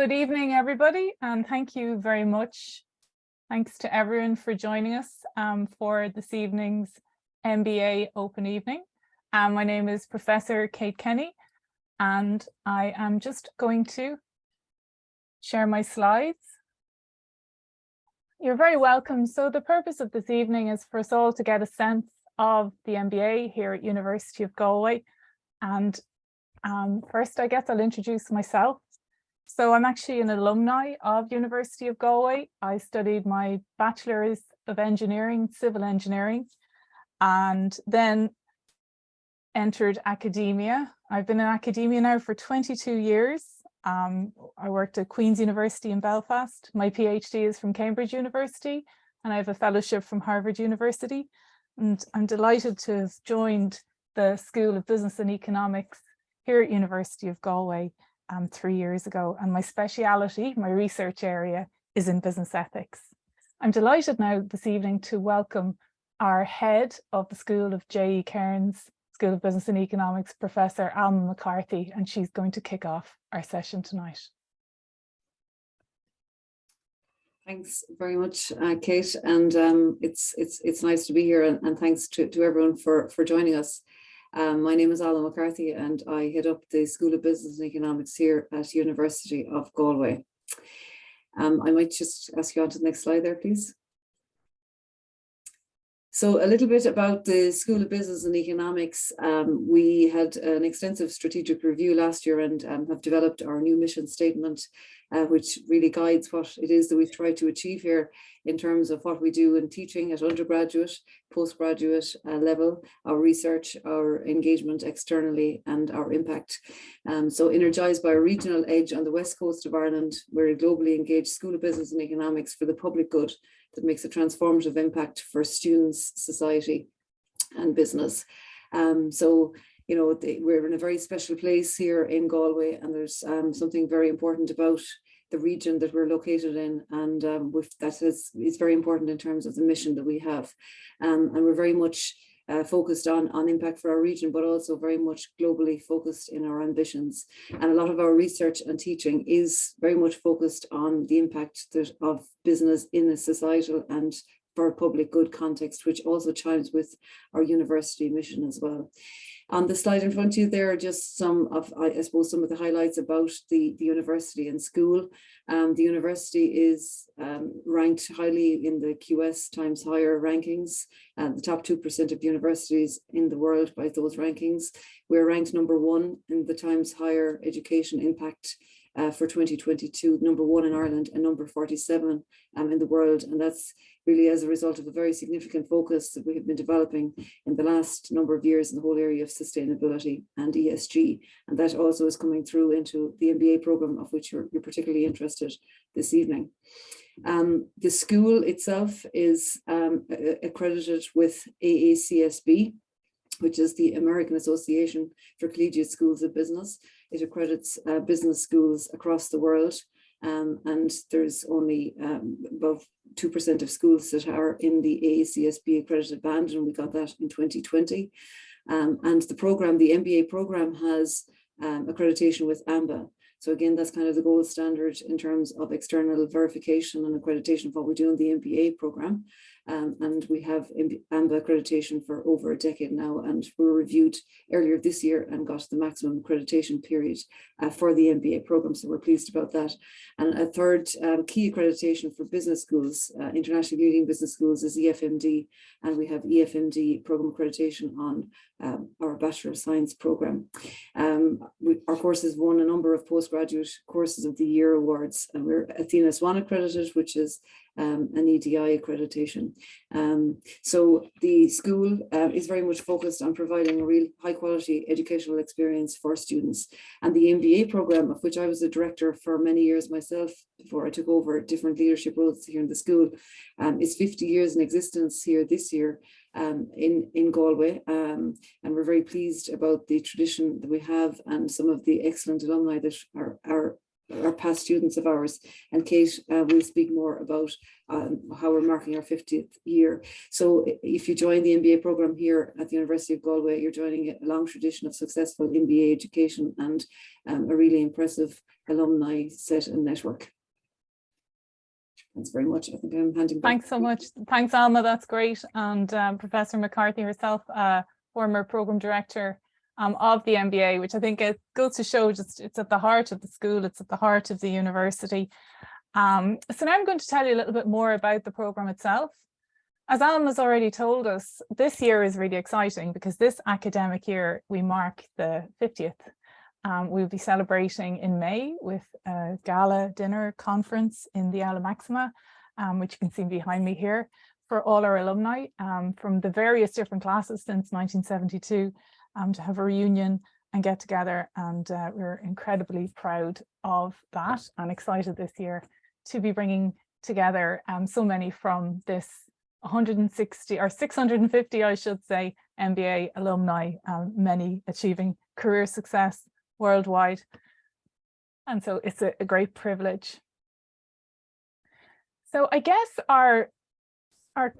Good evening, everybody, and thank you very much. Thanks to everyone for joining us for this evening's MBA Open Evening. My name is Professor Kate Kenny, and I am just going to share my slides. You're very welcome. So the purpose of this evening is for us all to get a sense of the MBA here at University of Galway. And first, I guess I'll introduce myself. So I'm actually an alumni of University of Galway. I studied my Bachelor's of Engineering, Civil Engineering, and then entered academia. I've been in academia now for 22 years. I worked at Queen's University in Belfast. My PhD is from Cambridge University, and I have a fellowship from Harvard University. And I'm delighted to have joined the School of Business and Economics here at University of Galway 3 years ago, and my speciality, my research area, is in business ethics. I'm delighted now this evening to welcome our head of the School of J.E. Cairns School of Business and Economics, Professor Alma McCarthy, and she's going to kick off our session tonight. Thanks very much, Kate, and it's nice to be here, and thanks to everyone for joining us. My name is Alma McCarthy, and I head up the School of Business and Economics here at University of Galway. I might just ask you on to the next slide there, please. So a little bit about the School of Business and Economics. We had an extensive strategic review last year and have developed our new mission statement, which really guides what it is that we try to achieve here in terms of what we do in teaching at undergraduate, postgraduate level, our research, our engagement externally, and our impact. So energized by a regional edge on the west coast of Ireland, we're a globally engaged School of Business and Economics for the public good that makes a transformative impact for students, society, and business. So, you know, we're in a very special place here in Galway, and there's something very important about the region that we're located in, and that is very important in terms of the mission that we have. And we're very much focused on impact for our region, but also very much globally focused in our ambitions. And a lot of our research and teaching is very much focused on the impact of business in a societal and for a public good context, which also chimes with our university mission as well. On the slide in front of you, there are just some of, I suppose, some of the highlights about the university and school. The university is ranked highly in the QS Times Higher rankings, the top 2% of universities in the world by those rankings. We're ranked #1 in the Times Higher Education Impact for 2022, #1 in Ireland and number 47 in the world. And that's really as a result of a very significant focus that we have been developing in the last number of years in the whole area of sustainability and ESG. And that also is coming through into the MBA program, of which you're particularly interested this evening. The school itself is accredited with AACSB, which is the American Association for Collegiate Schools of Business. It accredits business schools across the world. And there's only above 2% of schools that are in the AACSB accredited band, and we got that in 2020. And the program, the MBA program, has accreditation with AMBA. So again, that's kind of the gold standard in terms of external verification and accreditation of what we do in the MBA program. And we have AMBA accreditation for over a decade now, and we were reviewed earlier this year and got the maximum accreditation period for the MBA program, so we're pleased about that. And a third key accreditation for business schools, internationally leading business schools, is EFMD, and we have EFMD program accreditation on our Bachelor of Science program. Our courses won a number of postgraduate courses of the year awards, and we're Athena Swan accredited, which is an EDI accreditation. So the school is very much focused on providing a real high quality educational experience for students. And the MBA program, of which I was a director for many years myself before I took over different leadership roles here in the school, is 50 years in existence here this year in Galway. And we're very pleased about the tradition that we have and some of the excellent alumni that are are past students of ours, and Kate will speak more about how we're marking our 50th year. So if you join the MBA program here at the University of Galway, you're joining a long tradition of successful MBA education and a really impressive alumni set and network. Thanks very much. I think I'm handing back. Thanks so much. Thanks, Alma. That's great. And Professor McCarthy herself, former program director of the MBA, which I think it goes to show just it's at the heart of the school, it's at the heart of the university. So now I'm going to tell you a little bit more about the program itself. As Alan has already told us, this year is really exciting because this academic year we mark the 50th. We'll be celebrating in May with a gala dinner conference in the Aula Maxima, which you can see behind me here, for all our alumni from the various different classes since 1972. To have a reunion and get together, and we're incredibly proud of that and excited this year to be bringing together so many from this 160 or 650, I should say, MBA alumni, many achieving career success worldwide. And so it's a great privilege. So I guess our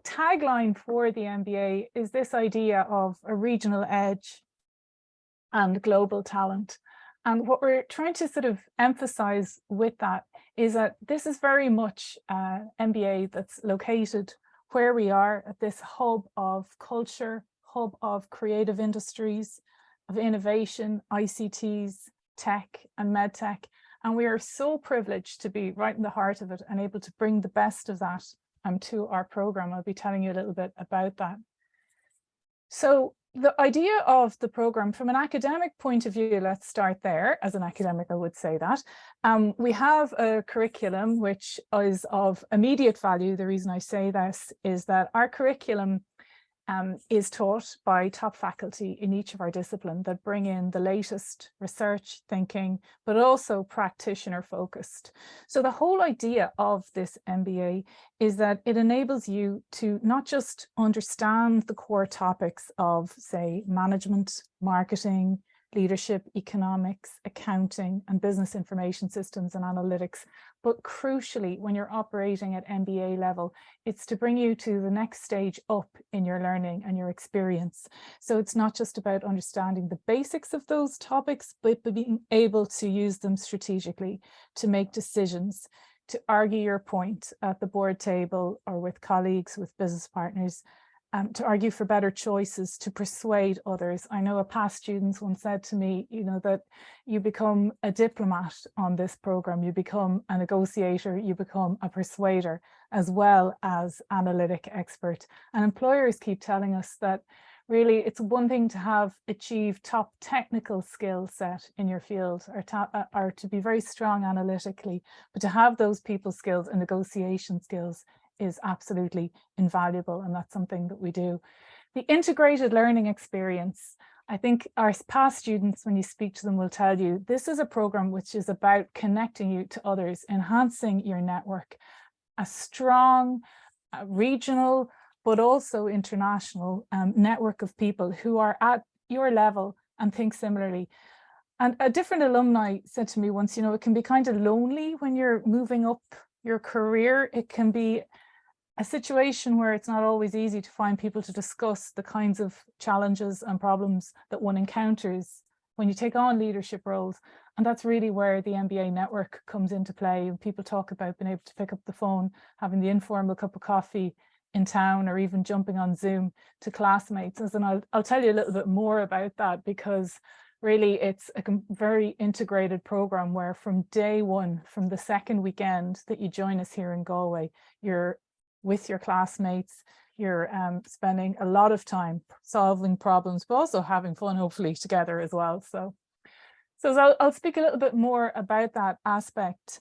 tagline for the MBA is this idea of a regional edge and global talent. And what we're trying to sort of emphasize with that is that this is very much MBA that's located where we are at this hub of culture, hub of creative industries, of innovation, ICTs, tech and medtech. And we are so privileged to be right in the heart of it and able to bring the best of that to our program. I'll be telling you a little bit about that. So the idea of the program from an academic point of view, let's start there. As an academic, I would say that. We have a curriculum which is of immediate value. The reason I say this is that our curriculum is taught by top faculty in each of our disciplines that bring in the latest research thinking, but also practitioner focused. So the whole idea of this MBA is that it enables you to not just understand the core topics of, say, management, marketing, leadership, economics, accounting, and business information systems and analytics. But crucially, when you're operating at MBA level, it's to bring you to the next stage up in your learning and your experience. So it's not just about understanding the basics of those topics, but being able to use them strategically to make decisions, to argue your point at the board table or with colleagues, with business partners, to argue for better choices, to persuade others. I know a past student once said to me, you know, that you become a diplomat on this program, you become a negotiator, you become a persuader, as well as analytic expert. And employers keep telling us that really it's one thing to have achieved top technical skill set in your field or to be very strong analytically, but to have those people skills and negotiation skills is absolutely invaluable, and that's something that we do. The integrated learning experience, I think our past students, when you speak to them, will tell you this is a program which is about connecting you to others, enhancing your network, a strong regional but also international network of people who are at your level and think similarly. And a different alumni said to me once, you know, it can be kind of lonely when you're moving up your career. It can be a situation where it's not always easy to find people to discuss the kinds of challenges and problems that one encounters when you take on leadership roles. And that's really where the MBA network comes into play. And people talk about being able to pick up the phone, having the informal cup of coffee in town, or even jumping on Zoom to classmates. And I'll tell you a little bit more about that, because really it's a very integrated program where from day one, from the second weekend that you join us here in Galway, you're with your classmates, you're spending a lot of time solving problems, but also having fun, hopefully, together as well. So I'll speak a little bit more about that aspect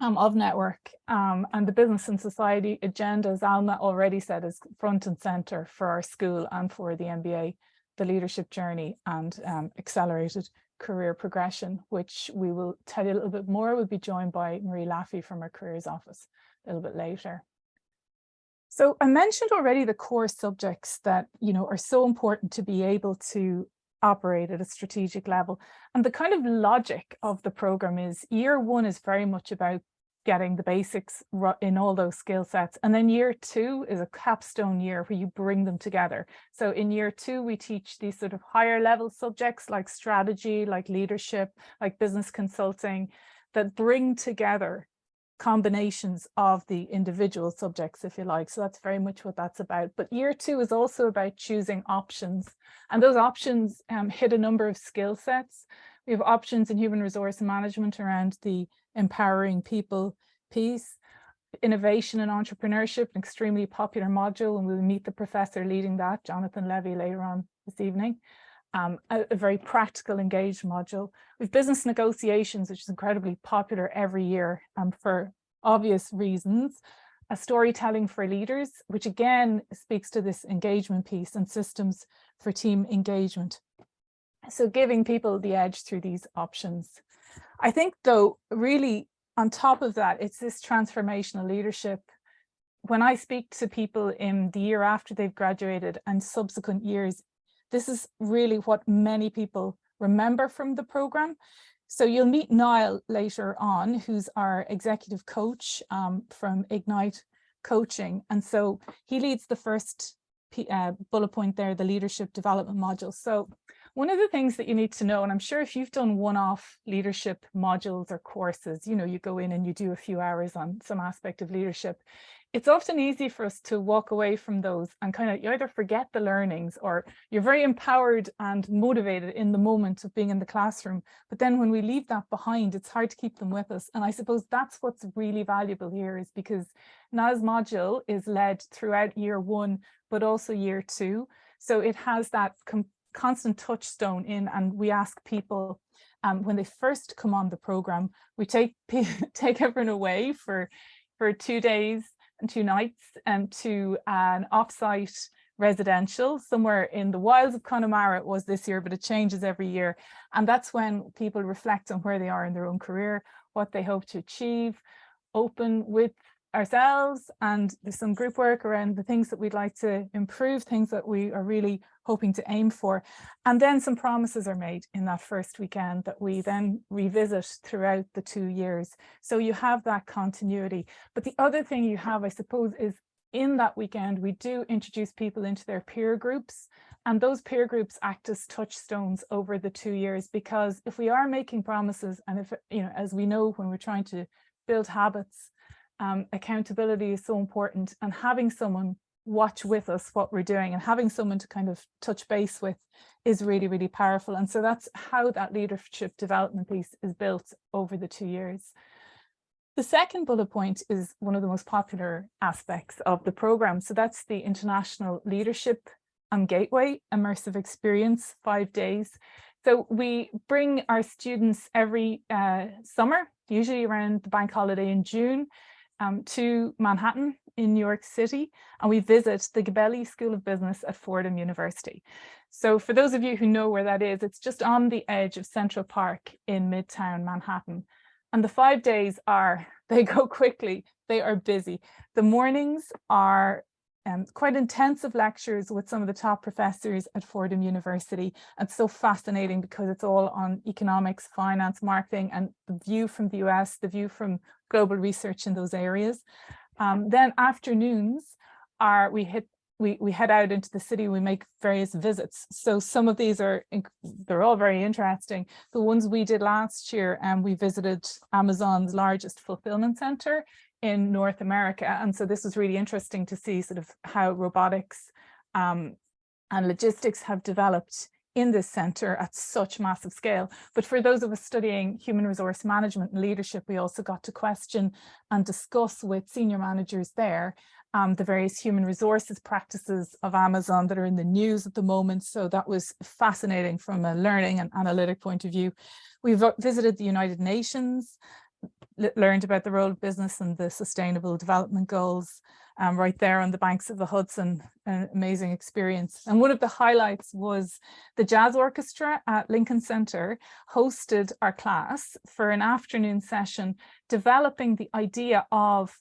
of network and the business and society agenda, as Alma already said, is front and center for our school and for the MBA, the leadership journey and accelerated career progression, which we will tell you a little bit more. We'll be joined by Marie Laffey from our careers office a little bit later. So I mentioned already the core subjects that, you know, are so important to be able to operate at a strategic level. And the kind of logic of the program is year one is very much about getting the basics in all those skill sets. And then year two is a capstone year where you bring them together. So in year two, we teach these sort of higher level subjects like strategy, like leadership, like business consulting, that bring together combinations of the individual subjects, if you like. So that's very much what that's about. But year two is also about choosing options. And those options hit a number of skill sets. We have options in human resource management around the empowering people piece, innovation and entrepreneurship, an extremely popular module, and we'll meet the professor leading that, Jonathan Levy, later on this evening. A very practical, engaged module. We've business negotiations, which is incredibly popular every year for obvious reasons. A storytelling for leaders, which again speaks to this engagement piece, and systems for team engagement. So giving people the edge through these options. I think, though, really on top of that, it's this transformational leadership. When I speak to people in the year after they've graduated and subsequent years, this is really what many people remember from the program. So you'll meet Niall later on, who's our executive coach from Ignite Coaching. And so he leads the first bullet point there, the leadership development module. So one of the things that you need to know, and I'm sure if you've done one-off leadership modules or courses, you know, you go in and you do a few hours on some aspect of leadership, it's often easy for us to walk away from those and kind of, you either forget the learnings or you're very empowered and motivated in the moment of being in the classroom. But then when we leave that behind, it's hard to keep them with us. And I suppose that's what's really valuable here, is because Niall's module is led throughout year one, but also year two. So it has that constant touchstone in, and we ask people when they first come on the program, we take everyone away for 2 days and 2 nights to an offsite residential somewhere in the wilds of Connemara. It was this year, but it changes every year. And that's when people reflect on where they are in their own career, what they hope to achieve, open with ourselves, and there's some group work around the things that we'd like to improve, things that we are really hoping to aim for. And then some promises are made in that first weekend that we then revisit throughout the 2 years. So you have that continuity. But the other thing you have, I suppose, is in that weekend, we do introduce people into their peer groups. And those peer groups act as touchstones over the 2 years, because if we are making promises, and if, you know, as we know, when we're trying to build habits, accountability is so important, and having someone watch with us what we're doing and having someone to kind of touch base with is really, really powerful. And so that's how that leadership development piece is built over the 2 years. The second bullet point is one of the most popular aspects of the program. So that's the International Leadership Gateway Immersive Experience, 5 days. So we bring our students every summer, usually around the bank holiday in June, to Manhattan in New York City, and we visit the Gabelli School of Business at Fordham University. So for those of you who know where that is, it's just on the edge of Central Park in Midtown Manhattan. And the 5 days they go quickly, they are busy. The mornings are quite intensive lectures with some of the top professors at Fordham University. It's so fascinating because it's all on economics, finance, marketing, and the view from the US, the view from global research in those areas. Then afternoons we head out into the city, we make various visits. So some of these they're all very interesting. The ones we did last year, we visited Amazon's largest fulfillment center in North America. And so this was really interesting to see sort of how robotics and logistics have developed in this center at such massive scale. But for those of us studying human resource management and leadership, we also got to question and discuss with senior managers there the various human resources practices of Amazon that are in the news at the moment. So that was fascinating from a learning and analytic point of view. We've visited the United Nations, learned about the role of business and the Sustainable Development Goals right there on the banks of the Hudson. An amazing experience. And one of the highlights was the Jazz Orchestra at Lincoln Center hosted our class for an afternoon session, developing the idea of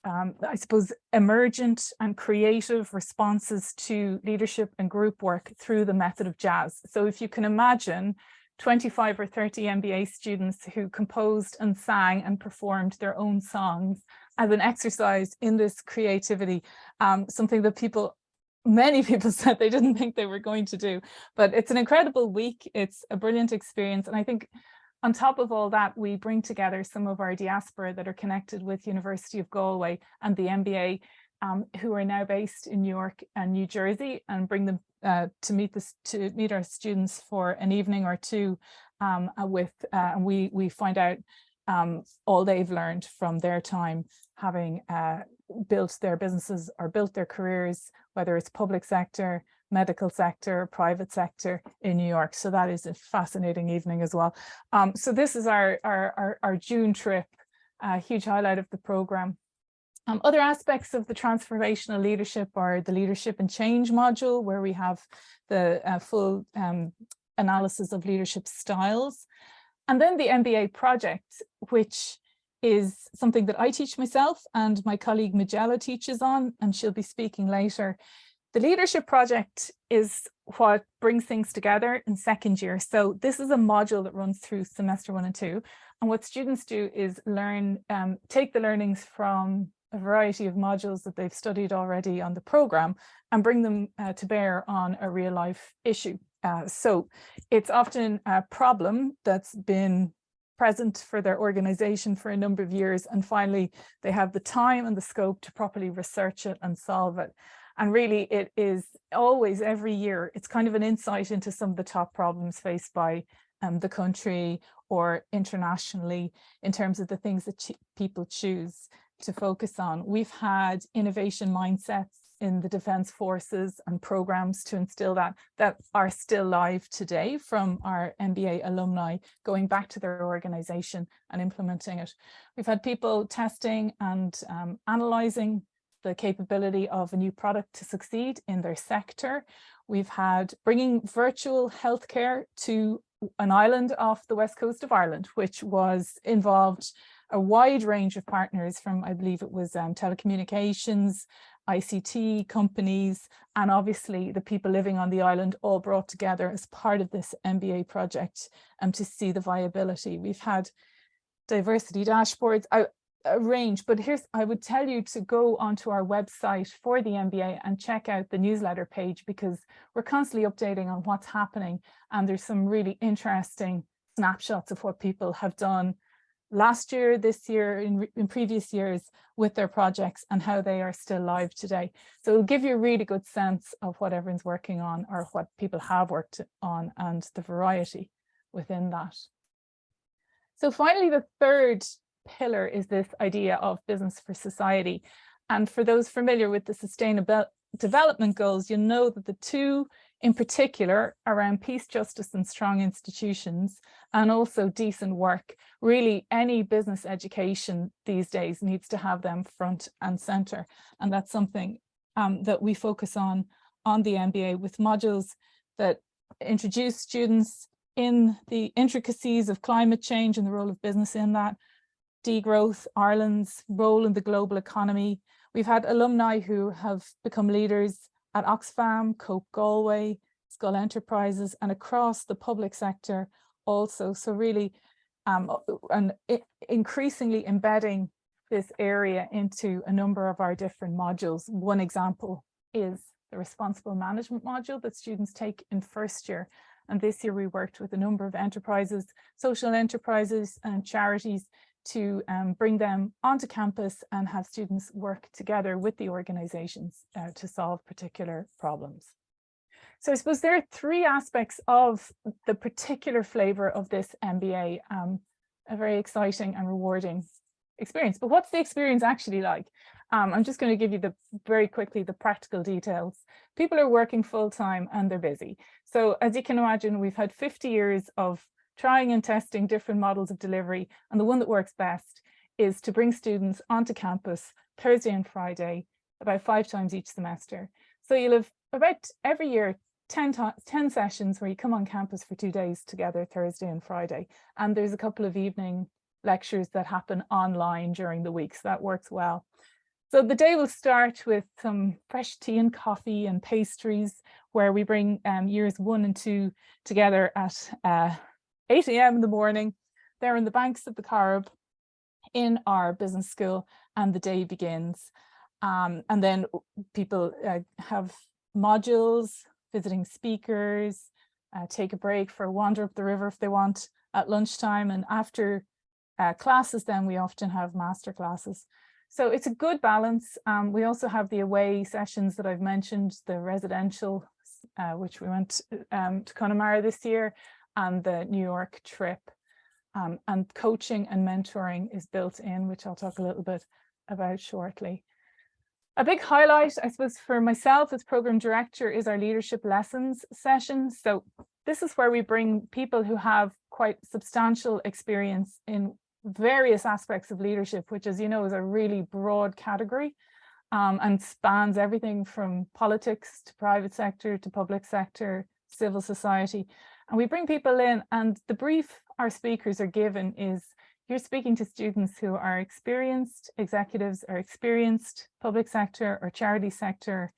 I suppose, emergent and creative responses to leadership and group work through the method of jazz. So if you can imagine 25 or 30 MBA students who composed and sang and performed their own songs as an exercise in this creativity, something that many people said they didn't think they were going to do. But it's an incredible week. It's a brilliant experience. And I think on top of all that, we bring together some of our diaspora that are connected with University of Galway and the MBA, who are now based in New York and New Jersey, and bring them to meet our students for an evening or two. We find out all they've learned from their time having built their businesses or built their careers, whether it's public sector, medical sector, private sector in New York. So that is a fascinating evening as well. So this is our June trip, a huge highlight of the program. Other aspects of the transformational leadership are the leadership and change module, where we have the full analysis of leadership styles. And then the MBA project, which is something that I teach myself and my colleague Magella teaches on, and she'll be speaking later. The leadership project is what brings things together in second year. So this is a module that runs through semester 1 and 2. And what students do is take the learnings from a variety of modules that they've studied already on the program and bring them to bear on a real life issue. So it's often a problem that's been present for their organization for a number of years. And finally, they have the time and the scope to properly research it and solve it. And really, it is always, every year, it's kind of an insight into some of the top problems faced by the country or internationally in terms of the things that people choose to focus on. We've had innovation mindsets in the Defence Forces and programs to instill that are still live today from our MBA alumni, going back to their organization and implementing it. We've had people testing and analyzing the capability of a new product to succeed in their sector. We've had bringing virtual healthcare to an island off the west coast of Ireland, which involved a wide range of partners from, I believe it was telecommunications, ICT companies, and obviously the people living on the island, all brought together as part of this MBA project to see the viability. We've had diversity dashboards, a range, but I would tell you to go onto our website for the MBA and check out the newsletter page, because we're constantly updating on what's happening, and there's some really interesting snapshots of what people have done last year, this year, in previous years with their projects and how they are still live today. So it'll give you a really good sense of what everyone's working on or what people have worked on and the variety within that. So finally, the third pillar is this idea of business for society. And for those familiar with the Sustainable Development Goals, you'll know that the two in particular around peace, justice and strong institutions, and also decent work. Really, any business education these days needs to have them front and center. And that's something that we focus on the MBA, with modules that introduce students in the intricacies of climate change and the role of business in that, degrowth, Ireland's role in the global economy. We've had alumni who have become leaders at Oxfam, Cope Galway, Skull Enterprises, and across the public sector also. So really, increasingly embedding this area into a number of our different modules. One example is the responsible management module that students take in first year. And this year we worked with a number of enterprises, social enterprises and charities to bring them onto campus and have students work together with the organizations to solve particular problems. So I suppose there are three aspects of the particular flavor of this MBA, a very exciting and rewarding experience. But what's the experience actually like? I'm just going to give you very quickly the practical details. People are working full-time and they're busy. So as you can imagine, we've had 50 years of trying and testing different models of delivery. And the one that works best is to bring students onto campus Thursday and Friday, about 5 times each semester. So you'll have about every year 10 sessions where you come on campus for 2 days together, Thursday and Friday. And there's a couple of evening lectures that happen online during the week. So that works well. So the day will start with some fresh tea and coffee and pastries, where we bring years 1 and 2 together at 8 a.m. in the morning. They're in the banks of the Corrib in our business school, and the day begins. And then people have modules, visiting speakers, take a break for a wander up the river if they want at lunchtime. And after classes, then we often have master classes. So it's a good balance. We also have the away sessions that I've mentioned, the residential, which we went to Connemara this year, and the New York trip. And coaching and mentoring is built in, which I'll talk a little bit about shortly. A big highlight, I suppose, for myself as program director is our leadership lessons session. So this is where we bring people who have quite substantial experience in various aspects of leadership, which, as you know, is a really broad category and spans everything from politics to private sector to public sector, civil society. And we bring people in, and the brief our speakers are given is, you're speaking to students who are experienced executives or experienced public sector or charity sector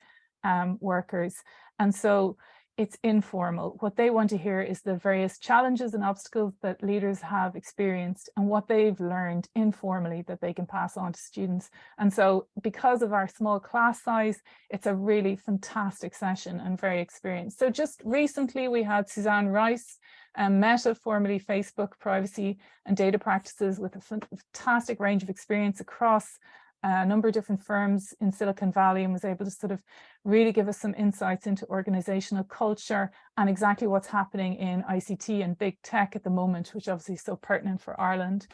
workers. And so it's informal. What they want to hear is the various challenges and obstacles that leaders have experienced and what they've learned informally that they can pass on to students. And so because of our small class size, it's a really fantastic session and very experienced. So just recently we had Suzanne Rice, Meta, formerly Facebook, privacy and data practices, with a fantastic range of experience across a number of different firms in Silicon Valley, and was able to sort of really give us some insights into organizational culture and exactly what's happening in ICT and big tech at the moment, which obviously is so pertinent for Ireland.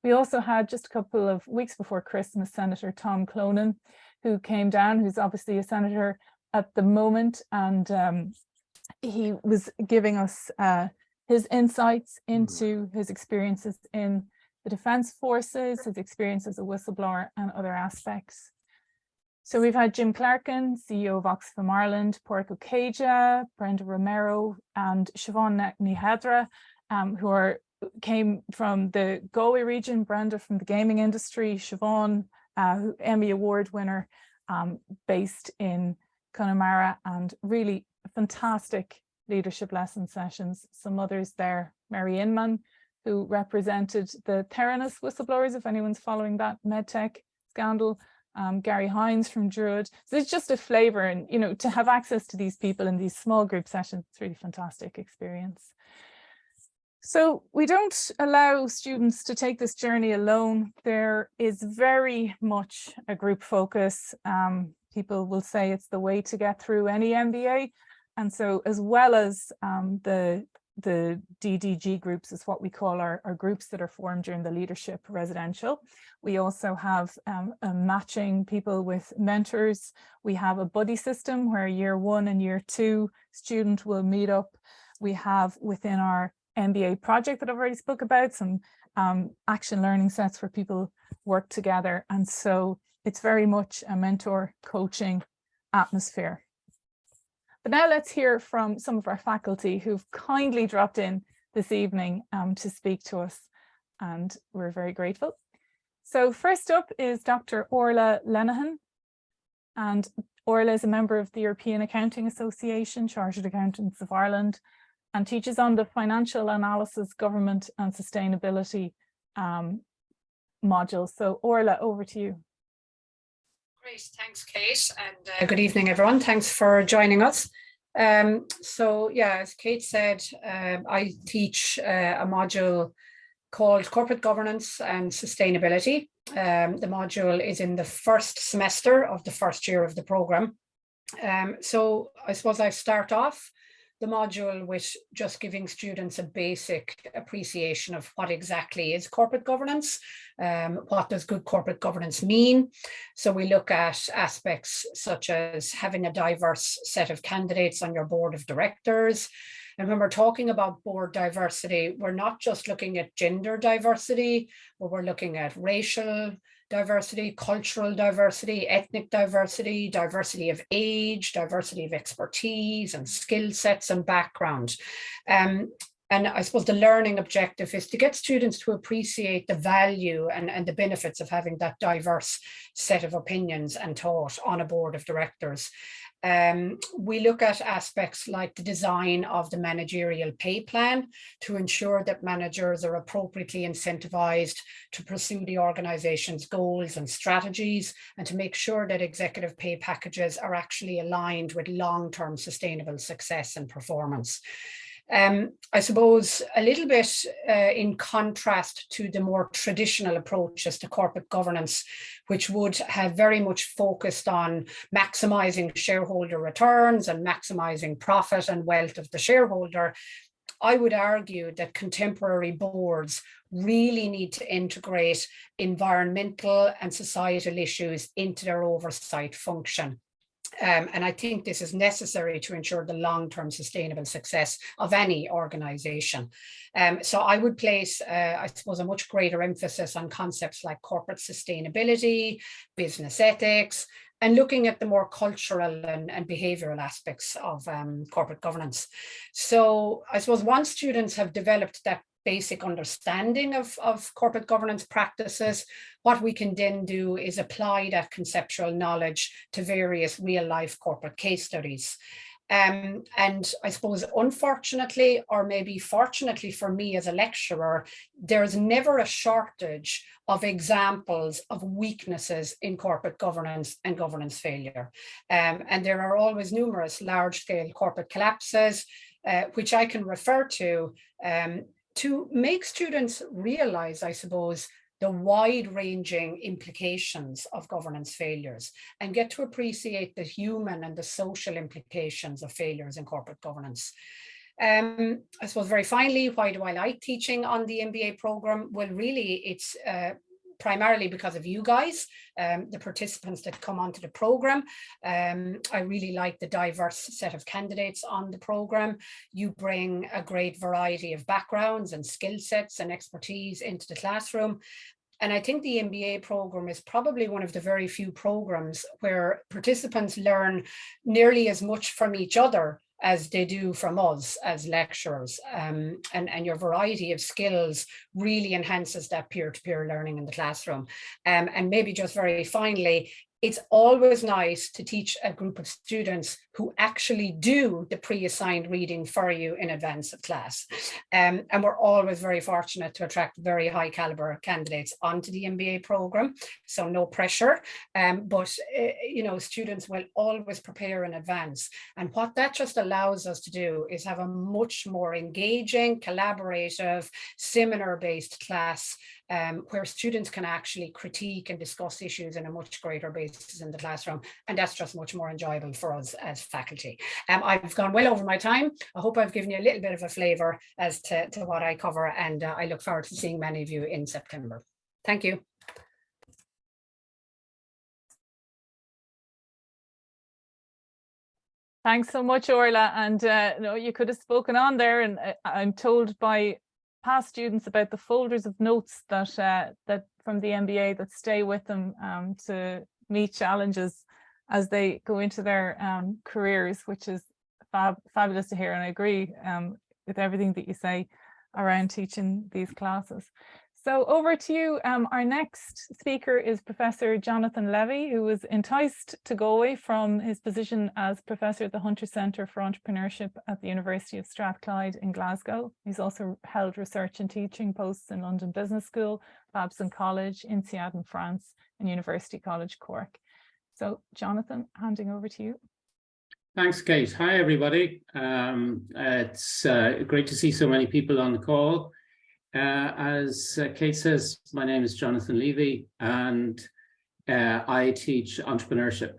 We also had, just a couple of weeks before Christmas, Senator Tom Clonan, who came down, who's obviously a senator at the moment, and he was giving us his insights into his experiences in the Defence Forces, his experience as a whistleblower, and other aspects. So we've had Jim Clarkin, CEO of Oxfam Ireland, Porco Caja, Brenda Romero, and Siobhan Nihedra, who came from the Galway region. Brenda from the gaming industry, Siobhan, Emmy Award winner, based in Connemara, and really fantastic leadership lesson sessions. Some others there, Mary Inman, who represented the Theranos whistleblowers, if anyone's following that medtech scandal, Gary Hines from Druid. So it's just a flavour, and you know, to have access to these people in these small group sessions, it's really fantastic experience. So we don't allow students to take this journey alone. There is very much a group focus. People will say it's the way to get through any MBA. And so, as well as the DDG groups, is what we call our groups that are formed during the leadership residential. We also have matching people with mentors. We have a buddy system where year 1 and year 2 student will meet up. We have within our MBA project that I've already spoke about some action learning sets where people work together. And so it's very much a mentor coaching atmosphere. But now let's hear from some of our faculty who've kindly dropped in this evening to speak to us, and we're very grateful. So first up is Dr. Orla Lenihan, and Orla is a member of the European Accounting Association, Chartered Accountants of Ireland, and teaches on the Financial Analysis, Government and Sustainability module. So Orla, over to you. Great, thanks Kate, and good evening everyone. Thanks for joining us. So yeah, as Kate said, I teach a module called Corporate Governance and Sustainability. The module is in the first semester of the first year of the programme. So I suppose I start off the module with just giving students a basic appreciation of what exactly is corporate governance. What does good corporate governance mean? So we look at aspects such as having a diverse set of candidates on your board of directors. And when we're talking about board diversity, we're not just looking at gender diversity, but we're looking at racial diversity, cultural diversity, ethnic diversity, diversity of age, diversity of expertise and skill sets and background. And I suppose the learning objective is to get students to appreciate the value and the benefits of having that diverse set of opinions and thought on a board of directors. We look at aspects like the design of the managerial pay plan to ensure that managers are appropriately incentivized to pursue the organization's goals and strategies, and to make sure that executive pay packages are actually aligned with long-term sustainable success and performance. I suppose a little bit in contrast to the more traditional approaches to corporate governance, which would have very much focused on maximizing shareholder returns and maximizing profit and wealth of the shareholder, I would argue that contemporary boards really need to integrate environmental and societal issues into their oversight function. And I think this is necessary to ensure the long-term sustainable success of any organization. So I would place, I suppose, a much greater emphasis on concepts like corporate sustainability, business ethics, and looking at the more cultural and behavioral aspects of corporate governance. So I suppose once students have developed that basic understanding of corporate governance practices, what we can then do is apply that conceptual knowledge to various real-life corporate case studies. And I suppose, unfortunately, or maybe fortunately for me as a lecturer, there's never a shortage of examples of weaknesses in corporate governance and governance failure. And there are always numerous large-scale corporate collapses, which I can refer to make students realize, I suppose, the wide-ranging implications of governance failures and get to appreciate the human and the social implications of failures in corporate governance. I suppose very finally, why do I like teaching on the MBA program? Well, really, it's primarily because of you guys, the participants that come onto the program. I really like the diverse set of candidates on the program. You bring a great variety of backgrounds and skill sets and expertise into the classroom. And I think the MBA program is probably one of the very few programs where participants learn nearly as much from each other as they do from us as lecturers. And your variety of skills really enhances that peer-to-peer learning in the classroom. And maybe just very finally, it's always nice to teach a group of students who actually do the pre-assigned reading for you in advance of class. And we're always very fortunate to attract very high caliber candidates onto the MBA program. So no pressure, but you know, students will always prepare in advance. And what that just allows us to do is have a much more engaging, collaborative, seminar-based class where students can actually critique and discuss issues in a much greater basis in the classroom. And that's just much more enjoyable for us as faculty. I've gone well over my time. I hope I've given you a little bit of a flavour as to what I cover, and I look forward to seeing many of you in September. Thank you. Thanks so much, Orla. And no, you could have spoken on there, and I'm told by past students about the folders of notes that that from the MBA that stay with them to meet challenges as they go into their careers, which is fabulous to hear. And I agree with everything that you say around teaching these classes. So over to you. Our next speaker is Professor Jonathan Levy, who was enticed to Galway from his position as Professor at the Hunter Centre for Entrepreneurship at the University of Strathclyde in Glasgow. He's also held research and teaching posts in London Business School, Babson College, INSEAD in France, and University College Cork. So Jonathan, handing over to you. Thanks, Kate. Hi, everybody. It's great to see so many people on the call. As Kate says, my name is Jonathan Levy, and I teach entrepreneurship.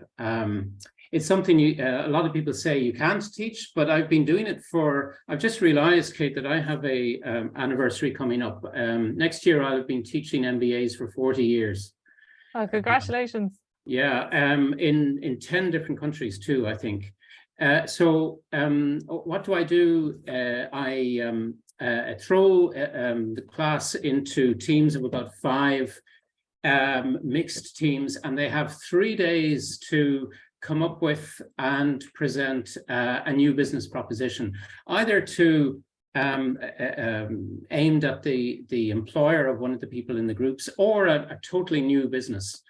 It's something a lot of people say you can't teach, but I've been doing it I've just realized, Kate, that I have a anniversary coming up. Next year, I'll have been teaching MBAs for 40 years. Oh, congratulations. Yeah, in 10 different countries too, I think. So what do? I throw the class into teams of about 5 mixed teams, and they have 3 days to come up with and present a new business proposition, either to aimed at the employer of one of the people in the groups, or a totally new business.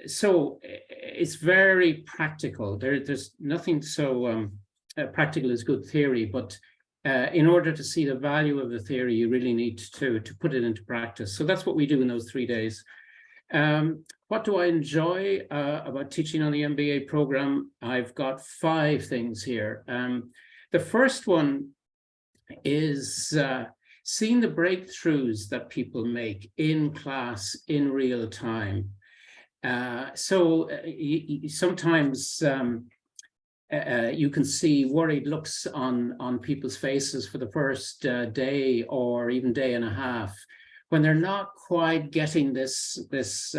So it's very practical. There's nothing so practical as good theory, but in order to see the value of the theory, you really need to put it into practice. So that's what we do in those 3 days. What do I enjoy about teaching on the MBA program? I've got 5 things here. The first one is seeing the breakthroughs that people make in class in real time. Sometimes you can see worried looks on people's faces for the first day or even day and a half, when they're not quite getting this business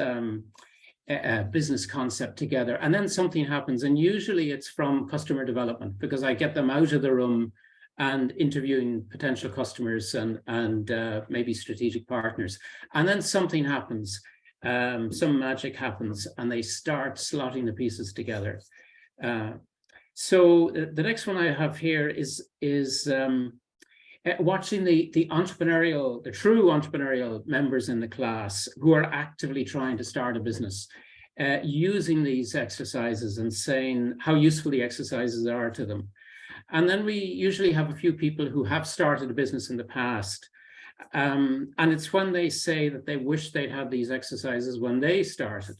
concept together. And then something happens, and usually it's from customer development, because I get them out of the room and interviewing potential customers and maybe strategic partners. And then something happens, some magic happens, and they start slotting the pieces together. So the next one I have here is watching the true entrepreneurial members in the class who are actively trying to start a business, using these exercises and saying how useful the exercises are to them. And then we usually have a few people who have started a business in the past. And it's when they say that they wish they'd had these exercises when they started.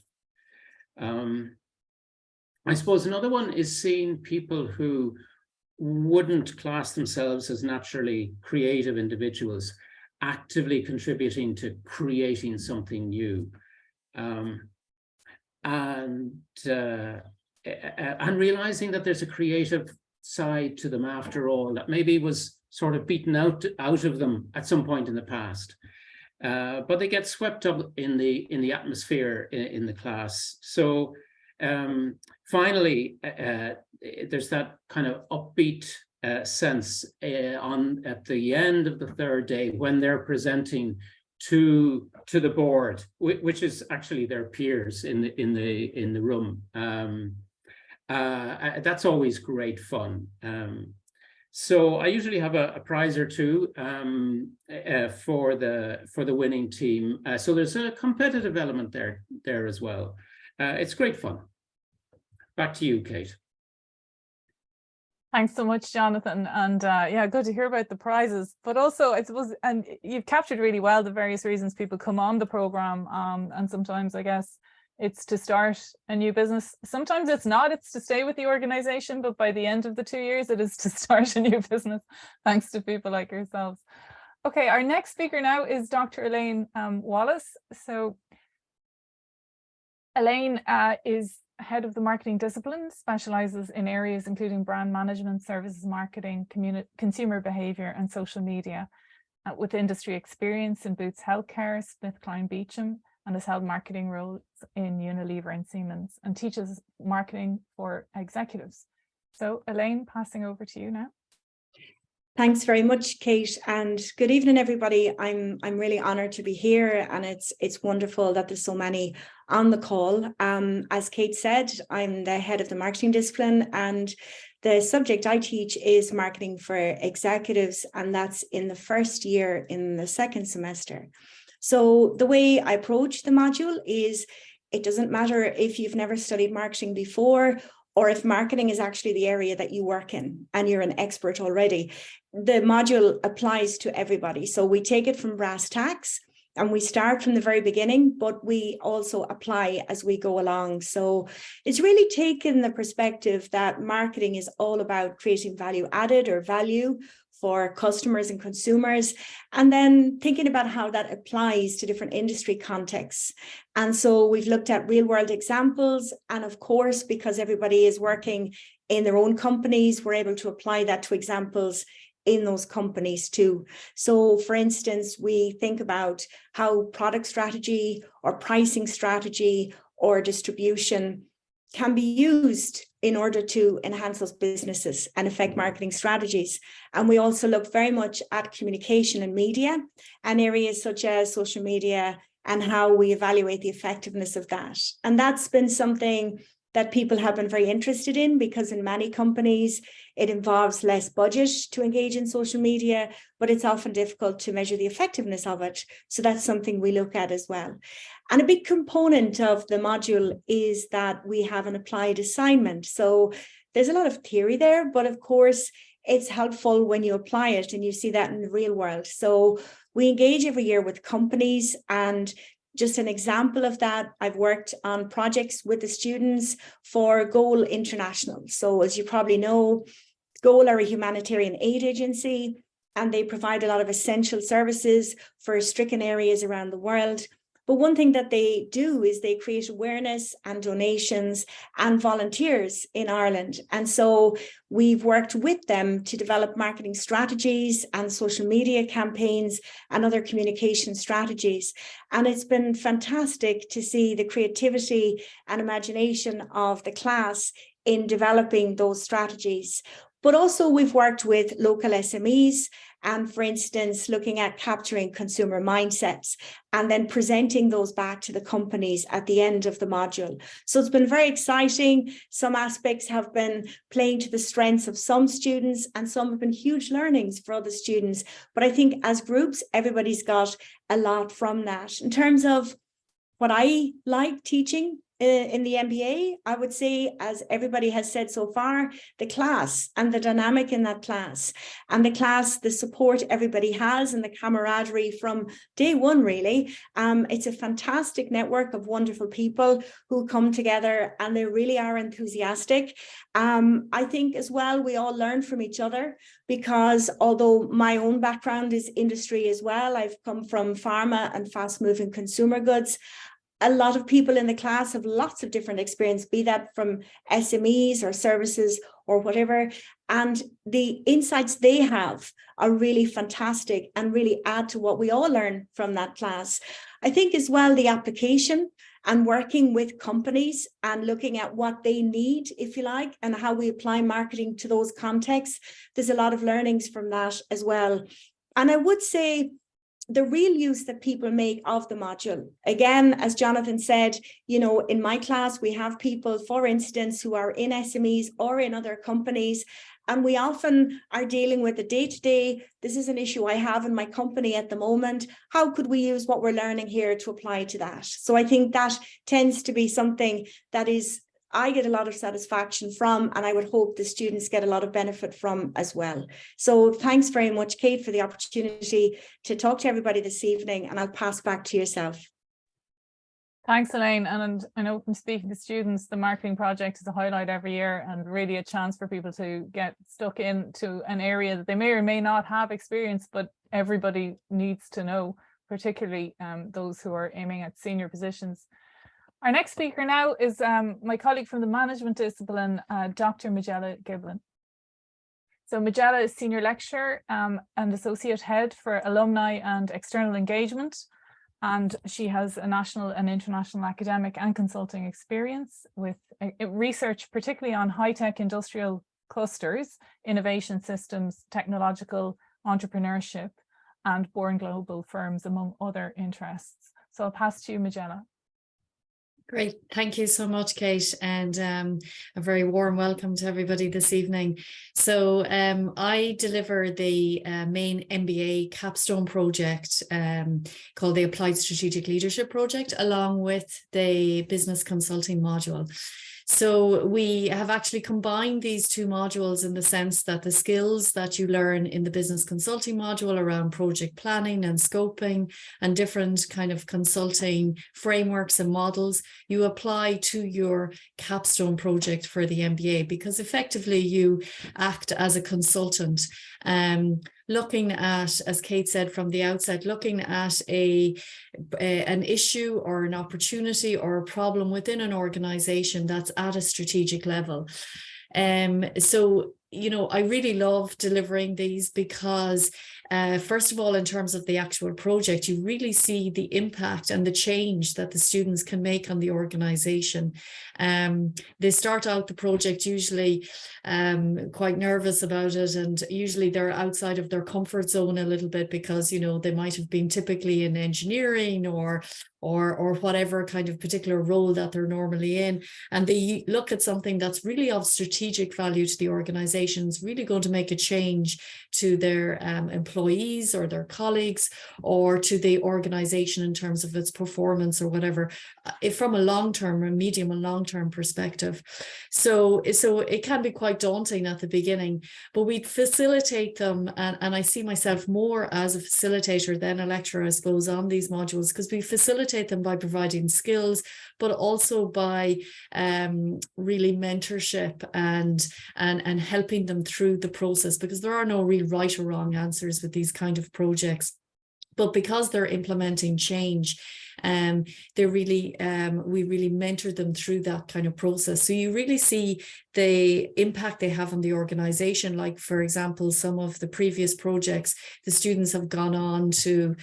I suppose another one is seeing people who wouldn't class themselves as naturally creative individuals actively contributing to creating something new. And realizing that there's a creative side to them after all, that maybe was sort of beaten out of them at some point in the past, but they get swept up in the atmosphere in the class. So finally, there's that kind of upbeat sense at the end of the 3rd day, when they're presenting to the board, which is actually their peers in the room. That's always great fun. So I usually have a prize or two for the winning team. So there's a competitive element there as well. It's great fun. Back to you, Kate. Thanks so much, Jonathan. And yeah, good to hear about the prizes. But also, I suppose, and you've captured really well the various reasons people come on the program. And sometimes, I guess, it's to start a new business. Sometimes it's not, it's to stay with the organization. But by the end of the 2 years, it is to start a new business, thanks to people like yourselves. Okay, our next speaker now is Dr. Elaine Wallace. So Elaine is head of the marketing discipline, specializes in areas including brand management, services marketing, consumer behavior, and social media, with industry experience in Boots Healthcare, SmithKline Beecham, and has held marketing roles in Unilever and Siemens, and teaches marketing for executives. So Elaine, passing over to you now. Thanks very much, Kate, and good evening, everybody. I'm really honoured to be here, and it's wonderful that there's so many on the call. As Kate said, I'm the head of the marketing discipline, and the subject I teach is marketing for executives, and that's in the 1st year in the 2nd semester. So the way I approach the module is, it doesn't matter if you've never studied marketing before, or if marketing is actually the area that you work in and you're an expert already. The module applies to everybody. So we take it from brass tacks and we start from the very beginning, but we also apply as we go along. So it's really taken the perspective that marketing is all about creating value added or value for customers and consumers, and then thinking about how that applies to different industry contexts. And so we've looked at real world examples, and of course, because everybody is working in their own companies, we're able to apply that to examples in those companies too. So for instance, we think about how product strategy or pricing strategy or distribution can be used in order to enhance those businesses and affect marketing strategies. And we also look very much at communication and media and areas such as social media and how we evaluate the effectiveness of that. And that's been something that people have been very interested in, because in many companies, it involves less budget to engage in social media, but it's often difficult to measure the effectiveness of it. So that's something we look at as well. And a big component of the module is that we have an applied assignment. So there's a lot of theory there, but of course, it's helpful when you apply it and you see that in the real world. So we engage every year with companies, and just an example of that, I've worked on projects with the students for Goal International. So as you probably know, Goal are a humanitarian aid agency, and they provide a lot of essential services for stricken areas around the world. But one thing that they do is they create awareness and donations and volunteers in Ireland. And so we've worked with them to develop marketing strategies and social media campaigns and other communication strategies. And it's been fantastic to see the creativity and imagination of the class in developing those strategies. But also we've worked with local SMEs, and for instance, looking at capturing consumer mindsets and then presenting those back to the companies at the end of the module. So it's been very exciting. Some aspects have been playing to the strengths of some students, and some have been huge learnings for other students. But I think as groups, everybody's got a lot from that. In terms of what I like teaching in the MBA, I would say, as everybody has said so far, the class and the dynamic in that class, and the class, the support everybody has, and the camaraderie from day one, really. It's a fantastic network of wonderful people who come together, and they really are enthusiastic. I think as well, we all learn from each other, because although my own background is industry as well, I've come from pharma and fast-moving consumer goods. A lot of people in the class have lots of different experience, be that from SMEs or services or whatever. And the insights they have are really fantastic and really add to what we all learn from that class. I think as well, the application and working with companies and looking at what they need, if you like, and how we apply marketing to those contexts. There's a lot of learnings from that as well. And I would say, the real use that people make of the module. Again, as Jonathan said, you know, in my class, we have people, for instance, who are in SMEs or in other companies, and we often are dealing with the day-to-day. This is an issue I have in my company at the moment. How could we use what we're learning here to apply to that? So I think that tends to be something that is, I get a lot of satisfaction from, and I would hope the students get a lot of benefit from as well. So thanks very much, Kate, for the opportunity to talk to everybody this evening, and I'll pass back to yourself. Thanks, Elaine. And I know from speaking to students, the marketing project is a highlight every year, and really a chance for people to get stuck into an area that they may or may not have experience, but everybody needs to know, particularly those who are aiming at senior positions. Our next speaker now is my colleague from the management discipline, Dr. Majella Giblin. So Majella is senior lecturer and associate head for alumni and external engagement. And she has a national and international academic and consulting experience with research, particularly on high-tech industrial clusters, innovation systems, technological entrepreneurship, and born global firms, among other interests. So I'll pass to you, Majella. Great. Thank you so much, Kate, and a very warm welcome to everybody this evening. So I deliver the main MBA capstone project called the Applied Strategic Leadership Project, along with the business consulting module. So we have actually combined these two modules in the sense that the skills that you learn in the business consulting module around project planning and scoping and different kind of consulting frameworks and models, you apply to your capstone project for the MBA, because effectively you act as a consultant, looking at, as Kate said from the outset, looking at an issue or an opportunity or a problem within an organization that's at a strategic level. So you know, I really love delivering these because first of all, in terms of the actual project, you really see the impact and the change that the students can make on the organization. They start out the project usually quite nervous about it, and usually they're outside of their comfort zone a little bit because, you know, they might have been typically in engineering or whatever kind of particular role that they're normally in, and they look at something that's really of strategic value to the organization, is really going to make a change to their employees or their colleagues or to the organization in terms of its performance or whatever, from a long-term or medium and long-term perspective. So it can be quite daunting at the beginning, but we facilitate them, and I see myself more as a facilitator than a lecturer, I suppose, on these modules, because we facilitate them by providing skills, but also by really mentorship and helping them through the process, because there are no real right or wrong answers with these kind of projects. But because they're implementing change, they really we really mentor them through that kind of process. So you really see the impact they have on the organization. Like, for example, some of the previous projects, the students have gone on to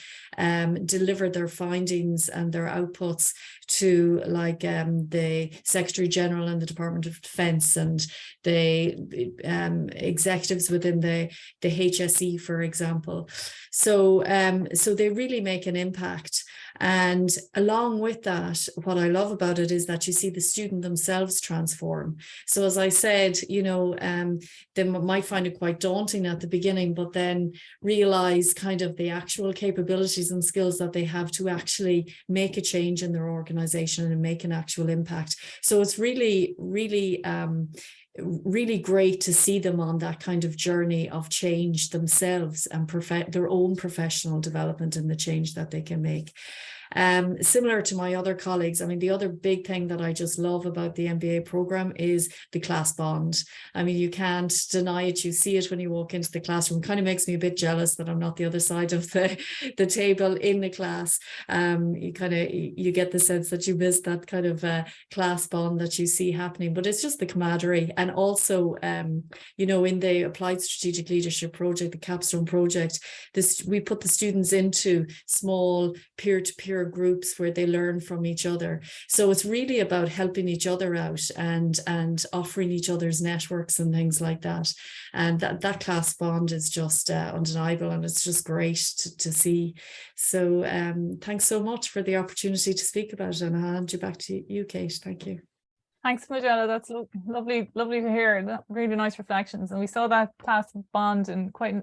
deliver their findings and their outputs to, like, the Secretary General and the Department of Defence and the executives within the HSE, for example. So they really make an impact. And along with that, what I love about it is that you see the student themselves transform. So as I said, you know, they might find it quite daunting at the beginning, but then realize kind of the actual capabilities and skills that they have to actually make a change in their organization and make an actual impact. So it's really, really really great to see them on that kind of journey of change themselves and their own professional development and the change that they can make. Similar to my other colleagues, I mean, the other big thing that I just love about the MBA program is the class bond. I mean, you can't deny it. You see it when you walk into the classroom. Kind of makes me a bit jealous that I'm not the other side of the table in the class. You get the sense that you miss that kind of class bond that you see happening, but it's just the camaraderie. And also, you know, in the Applied Strategic Leadership project, the Capstone project, we put the students into small peer-to-peer groups where they learn from each other. So it's really about helping each other out and offering each other's networks and things like that. And that class bond is just undeniable, and it's just great to see. So thanks so much for the opportunity to speak about it, and I'll hand you back to you, Kate. Thank you. Thanks, Magella. That's lovely to hear. Really nice reflections. And we saw that class bond in quite,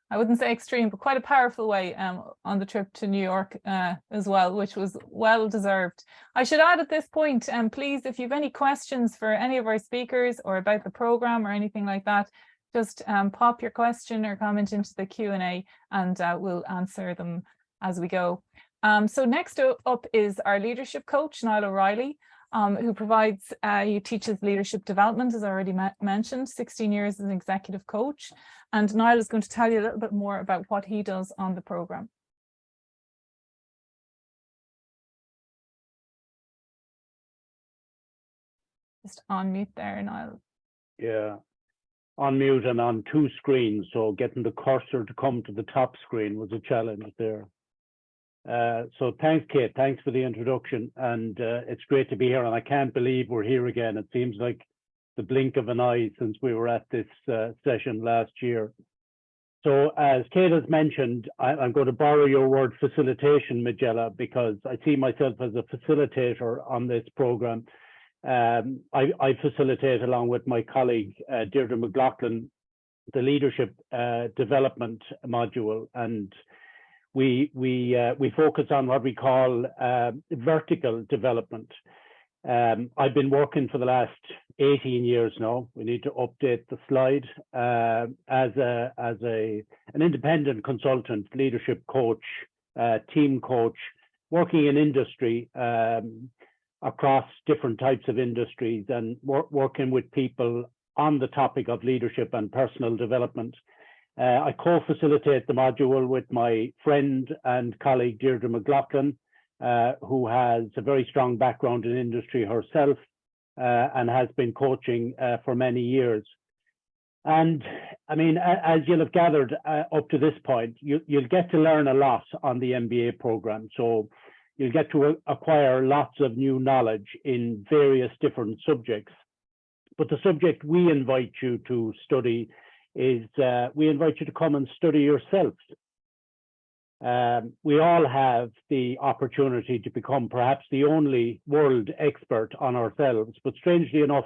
I wouldn't say extreme, but quite a powerful way on the trip to New York as well, which was well deserved. I should add at this point, please, if you have any questions for any of our speakers or about the program or anything like that, just pop your question or comment into the Q&A, and we'll answer them as we go. So next up is our leadership coach, Niall O'Reilly, who teaches leadership development, as I already mentioned, 16 years as an executive coach. And Niall is going to tell you a little bit more about what he does on the program. Just on mute there, Niall. Yeah, on mute and on two screens, so getting the cursor to come to the top screen was a challenge there. So thanks, Kate. Thanks for the introduction, and it's great to be here. And I can't believe we're here again. It seems like the blink of an eye since we were at this session last year. So as Kate has mentioned, I'm going to borrow your word facilitation, Magella, because I see myself as a facilitator on this program. I facilitate, along with my colleague Deirdre McLaughlin, the leadership development module, and we focus on what we call vertical development. I've been working for the last 18 years now. We need to update the slide as an independent consultant, leadership coach, team coach, working in industry across different types of industries, and working with people on the topic of leadership and personal development. I co-facilitate the module with my friend and colleague Deirdre McLaughlin, who has a very strong background in industry herself and has been coaching for many years. And I mean, as you'll have gathered up to this point, you'll get to learn a lot on the MBA program. So you'll get to acquire lots of new knowledge in various different subjects. But the subject we invite you to study is, we invite you to come and study yourself. We all have the opportunity to become perhaps the only world expert on ourselves, but strangely enough,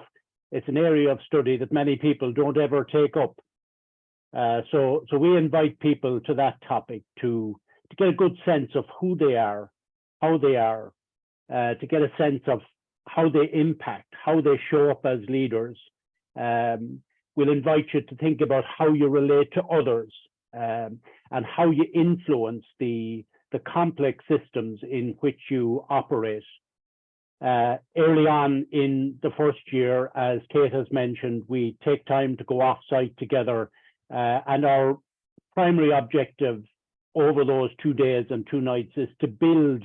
it's an area of study that many people don't ever take up. So we invite people to that topic to get a good sense of who they are, how they are, to get a sense of how they impact, how they show up as leaders. We'll invite you to think about how you relate to others, and how you influence the complex systems in which you operate. Early on in the first year, as Kate has mentioned, we take time to go off-site together, and our primary objective over those 2 days and 2 nights is to build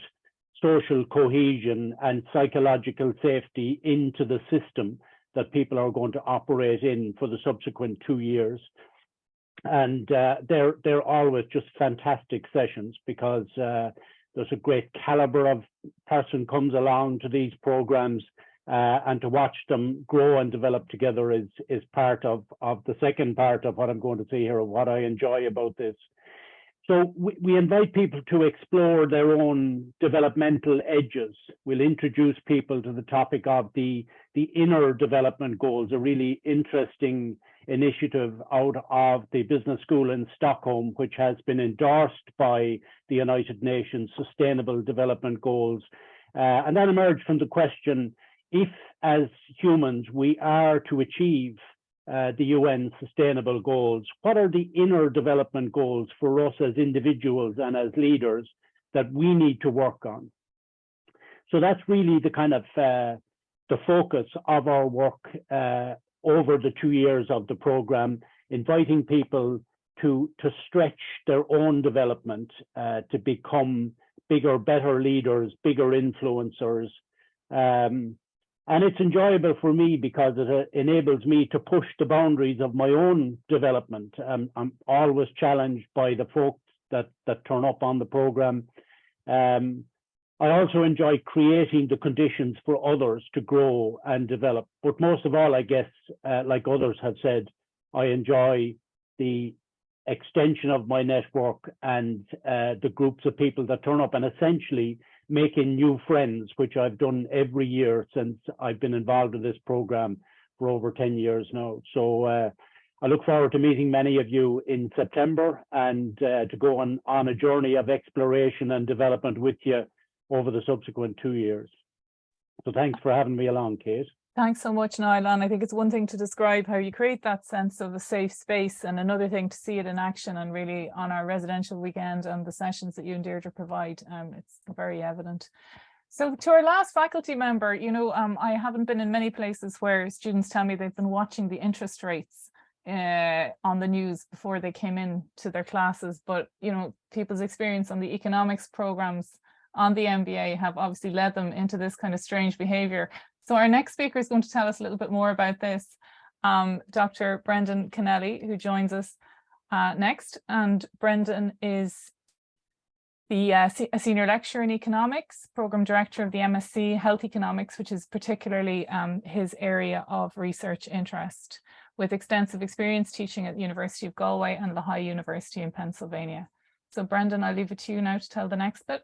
social cohesion and psychological safety into the system that people are going to operate in for the subsequent 2 years. And they're always just fantastic sessions, because there's a great caliber of person comes along to these programs, and to watch them grow and develop together is part of the second part of what I'm going to say here, of what I enjoy about this. So we invite people to explore their own developmental edges. We'll introduce people to the topic of the inner development goals, a really interesting initiative out of the business school in Stockholm, which has been endorsed by the United Nations Sustainable Development Goals. And that emerged from the question, if as humans we are to achieve the UN Sustainable Goals, what are the inner development goals for us as individuals and as leaders that we need to work on? So that's really the kind of the focus of our work over the 2 years of the program, inviting people to stretch their own development, to become bigger, better leaders, bigger influencers. And it's enjoyable for me because it enables me to push the boundaries of my own development. I'm always challenged by the folks that turn up on the program. I also enjoy creating the conditions for others to grow and develop. But most of all, I guess, like others have said, I enjoy the extension of my network and the groups of people that turn up, and essentially making new friends, which I've done every year since I've been involved in this program for over 10 years now. So I look forward to meeting many of you in September, and to go on a journey of exploration and development with you over the subsequent 2 years. So thanks for having me along, Kate. Thanks so much, Niall. And I think it's one thing to describe how you create that sense of a safe space, and another thing to see it in action. And really on our residential weekend and the sessions that you and Deirdre provide, it's very evident. So to our last faculty member, I haven't been in many places where students tell me they've been watching the interest rates on the news before they came in to their classes. But, people's experience on the economics programs on the MBA have obviously led them into this kind of strange behavior. So our next speaker is going to tell us a little bit more about this, Dr. Brendan Kennelly, who joins us next. And Brendan is a senior lecturer in economics, program director of the MSc Health Economics, which is particularly his area of research interest, with extensive experience teaching at the University of Galway and Lehigh University in Pennsylvania. So Brendan, I'll leave it to you now to tell the next bit.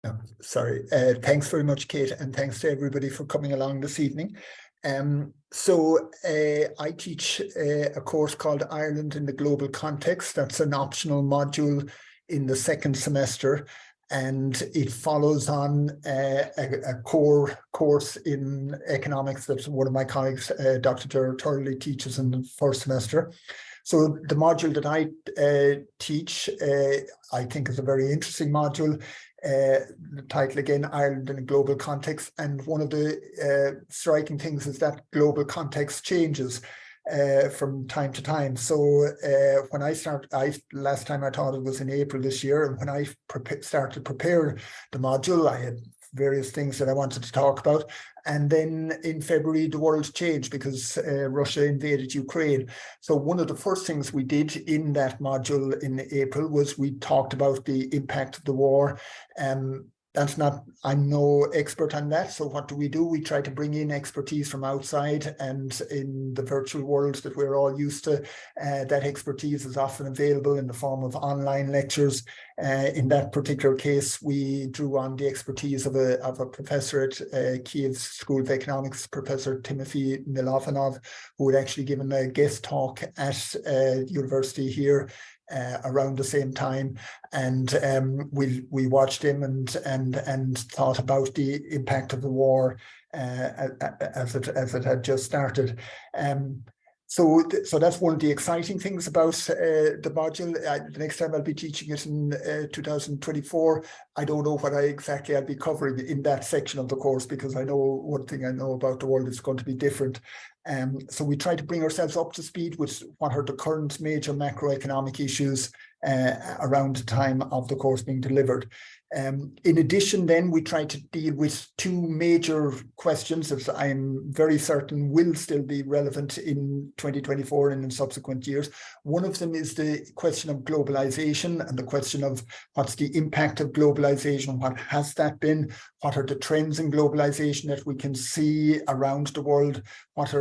Oh, sorry. Thanks very much, Kate, and thanks to everybody for coming along this evening. So I teach a course called Ireland in the Global Context. That's an optional module in the second semester, and it follows on a core course in economics that one of my colleagues, Dr. Gerard Turley, teaches in the first semester. So the module that I teach, I think is a very interesting module. The title again, Ireland in a Global Context. And one of the striking things is that global context changes from time to time. So when last time I taught it was in April this year, and when I started to prepare the module, I had various things that I wanted to talk about. And then in February, the world changed because Russia invaded Ukraine. So one of the first things we did in that module in April was we talked about the impact of the war. I'm no expert on that. So what do? We try to bring in expertise from outside, and in the virtual world that we're all used to, that expertise is often available in the form of online lectures. In that particular case, we drew on the expertise of a professor at Kiev's School of Economics, Professor Timothy Milovanov, who had actually given a guest talk at university here around the same time, and we watched him and thought about the impact of the war as it had just started. So that's one of the exciting things about the module. The next time I'll be teaching it in 2024. I don't know what exactly I'll be covering in that section of the course, because I know one thing I know about the world is going to be different. So we try to bring ourselves up to speed with what are the current major macroeconomic issues around the time of the course being delivered. In addition, then, we try to deal with two major questions that I'm very certain will still be relevant in 2024 and in subsequent years. One of them is the question of globalization and the question of what's the impact of globalization, what has that been, what are the trends in globalization that we can see around the world, what's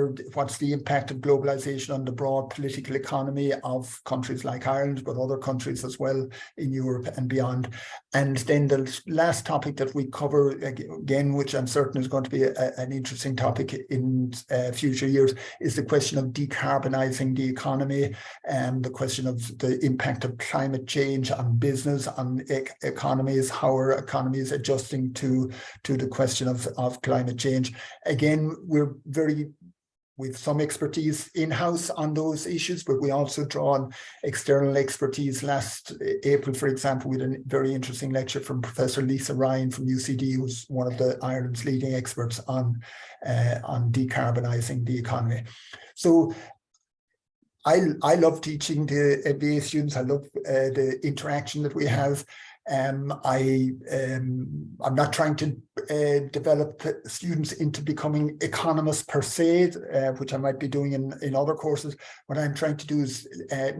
the impact of globalization on the broad political economy of countries like Ireland, but other countries as well in Europe and beyond. And then the last topic that we cover, again, which I'm certain is going to be an interesting topic in future years, is the question of decarbonising the economy and the question of the impact of climate change on business, on economies, how are economies adjusting to the question of climate change. Again, with some expertise in-house on those issues, but we also draw on external expertise. Last April, for example, we had a very interesting lecture from Professor Lisa Ryan from UCD, who's one of Ireland's leading experts on decarbonising the economy. So I love teaching the MBA students. I love the interaction that we have. I'm not trying to develop students into becoming economists per se, which I might be doing in other courses. What I'm trying to do is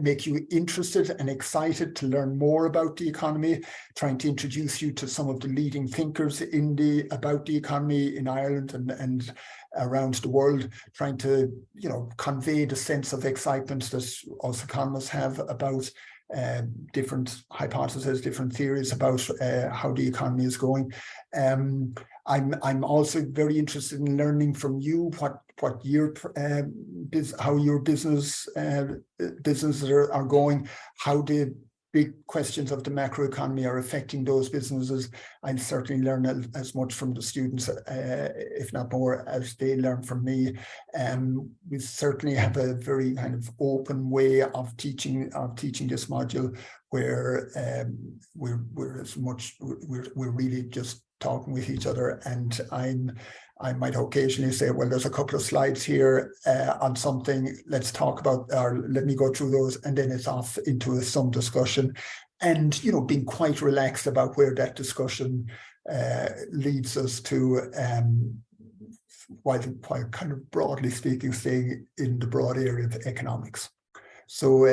make you interested and excited to learn more about the economy, trying to introduce you to some of the leading thinkers about the economy in Ireland and around the world, trying to convey the sense of excitement that us economists have about different hypotheses, different theories about how the economy is going. I'm also very interested in learning from you how your businesses are going, how the big questions of the macroeconomy are affecting those businesses. I certainly learn as much from the students, if not more, as they learn from me. We certainly have a very kind of open way of teaching this module, where we're really just talking with each other, and I might occasionally say, well, there's a couple of slides here on something, let's talk about, or let me go through those, and then it's off into some discussion, and being quite relaxed about where that discussion leads us to, while kind of broadly speaking, staying in the broad area of economics. So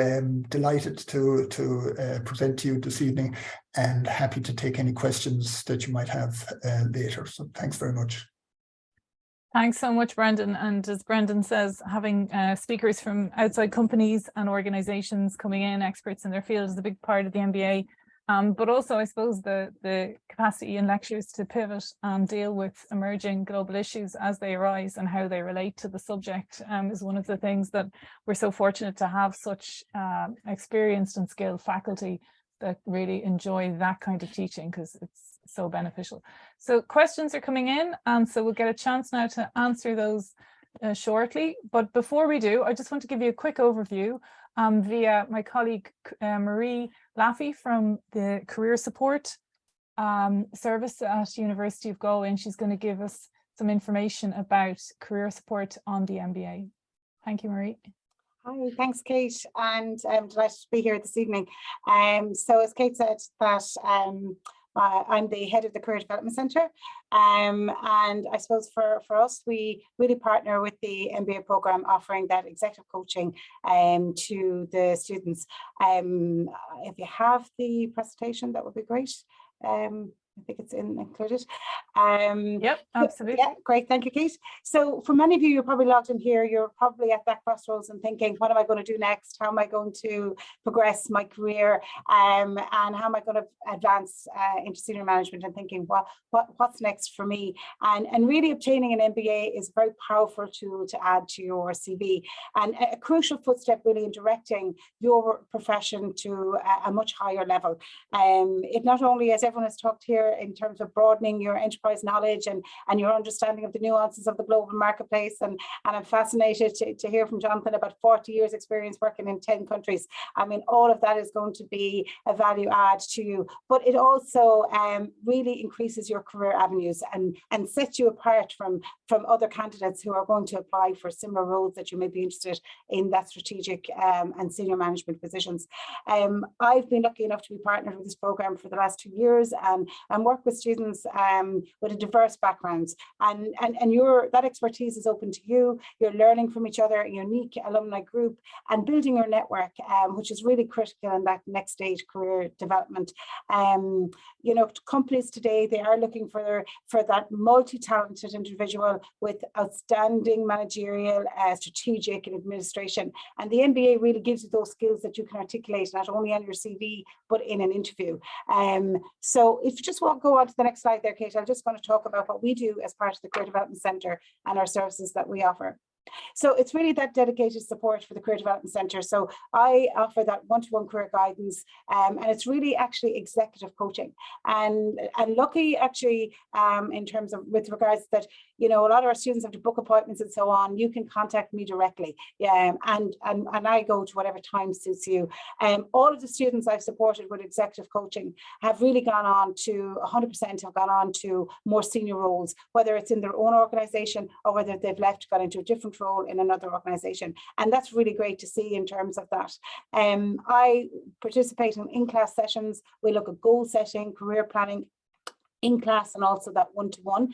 delighted to present to you this evening, and happy to take any questions that you might have later. So thanks very much. Thanks so much, Brendan. And as Brendan says, having speakers from outside companies and organizations coming in, experts in their field, is a big part of the MBA. But also, I suppose, the capacity in lectures to pivot and deal with emerging global issues as they arise and how they relate to the subject is one of the things that we're so fortunate to have such experienced and skilled faculty that really enjoy that kind of teaching, because it's so beneficial. So questions are coming in, and so we'll get a chance now to answer those shortly. But before we do, I just want to give you a quick overview via my colleague Marie Laffey from the Career Support Service at University of Galway, and she's going to give us some information about career support on the MBA. Thank you, Marie. Hi, thanks, Kate, and I'm delighted to be here this evening. So as Kate said, that I'm the head of the Career Development Centre. And I suppose for us, we really partner with the MBA programme, offering that executive coaching to the students. If you have the presentation, that would be great. I think it's included. Yep, absolutely. Yeah, great. Thank you, Kate. So for many of you, you're probably logged in here. You're probably at that crossroads and thinking, what am I going to do next? How am I going to progress my career? And how am I going to advance into senior management, and thinking, what's next for me? And really obtaining an MBA is a very powerful tool to add to your CV, and a crucial footstep really in directing your profession to a much higher level. It not only, as everyone has talked here, in terms of broadening your enterprise knowledge and your understanding of the nuances of the global marketplace. And I'm fascinated to hear from Jonathan about 40 years experience working in 10 countries. I mean, all of that is going to be a value add to you, but it also really increases your career avenues and sets you apart from other candidates who are going to apply for similar roles that you may be interested in, that strategic and senior management positions. I've been lucky enough to be partnered with this program for the last 2 years, and work with students with a diverse backgrounds, and that expertise is open to you. You're learning from each other, a unique alumni group, and building your network, which is really critical in that next stage career development. You know, companies today, they are looking for that multi-talented individual with outstanding managerial, strategic and administration, and the MBA really gives you those skills that you can articulate not only on your CV but in an interview. So if you just go on to the next slide there, Kate, I'm just going to talk about what we do as part of the Career Development Centre and our services that we offer. So it's really that dedicated support for the Career Development Centre. So I offer that one-to-one career guidance, and it's really actually executive coaching. And lucky actually in terms of with regards that, you know, a lot of our students have to book appointments and so on. You can contact me directly, and I go to whatever time suits you. All of the students I've supported with executive coaching have really gone on to 100% have gone on to more senior roles, whether it's in their own organisation or whether they've left, got into a different role in another organisation, and that's really great to see in terms of that. I participate in class sessions. We look at goal setting, career planning in class, and also that one-to-one,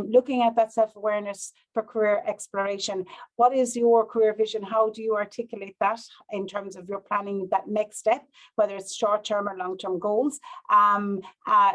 looking at that self-awareness for career exploration. What is your career vision? How do you articulate that in terms of your planning that next step, whether it's short-term or long-term goals?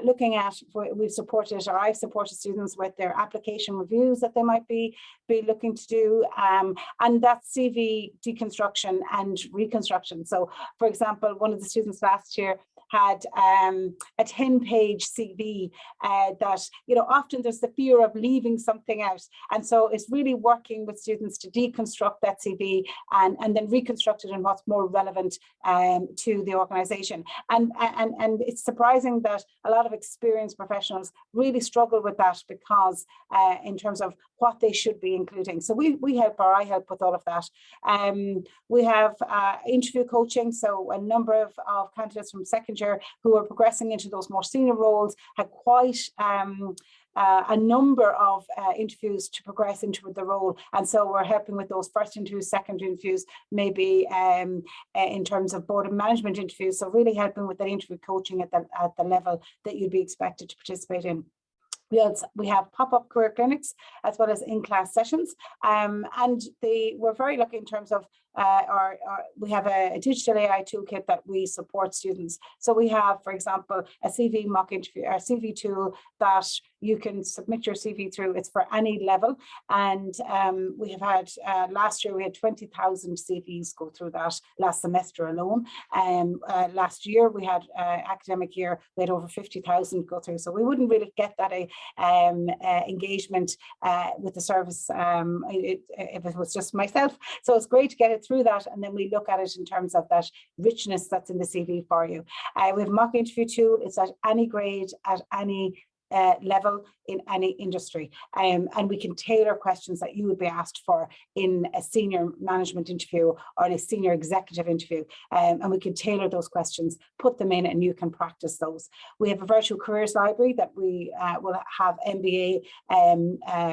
Looking at, I've supported students with their application reviews that they might be looking to do, and that CV deconstruction and reconstruction. So, for example, one of the students last year had a 10-page CV that, you know, often there's the fear of leaving something out. And so it's really working with students to deconstruct that CV and then reconstruct it in what's more relevant to the organisation. And it's surprising that a lot of experienced professionals really struggle with that, because in terms of what they should be including. So we help, or I help with all of that. We have interview coaching. So a number of candidates from second year who are progressing into those more senior roles had quite a number of interviews to progress into the role, and so we're helping with those first interviews, second interviews, maybe in terms of board and management interviews. So really helping with that interview coaching at the level that you'd be expected to participate in. We have pop-up career clinics as well as in-class sessions, and we're very lucky in terms of we have a digital AI toolkit that we support students. So we have, for example, a CV mock interview, a CV tool that you can submit your CV through. It's for any level, and we have had last year we had 20,000 CVs go through that last semester alone. Last year we had academic year we had over 50,000 go through. So we wouldn't really get that engagement with the service if it was just myself. So it's great to get it through that, and then we look at it in terms of that richness that's in the CV for you. We have a mock interview tool. It's at any grade, at any level, in any industry, and we can tailor questions that you would be asked for in a senior management interview or a senior executive interview, and we can tailor those questions, put them in, and you can practice those. We have a virtual careers library that we will have MBA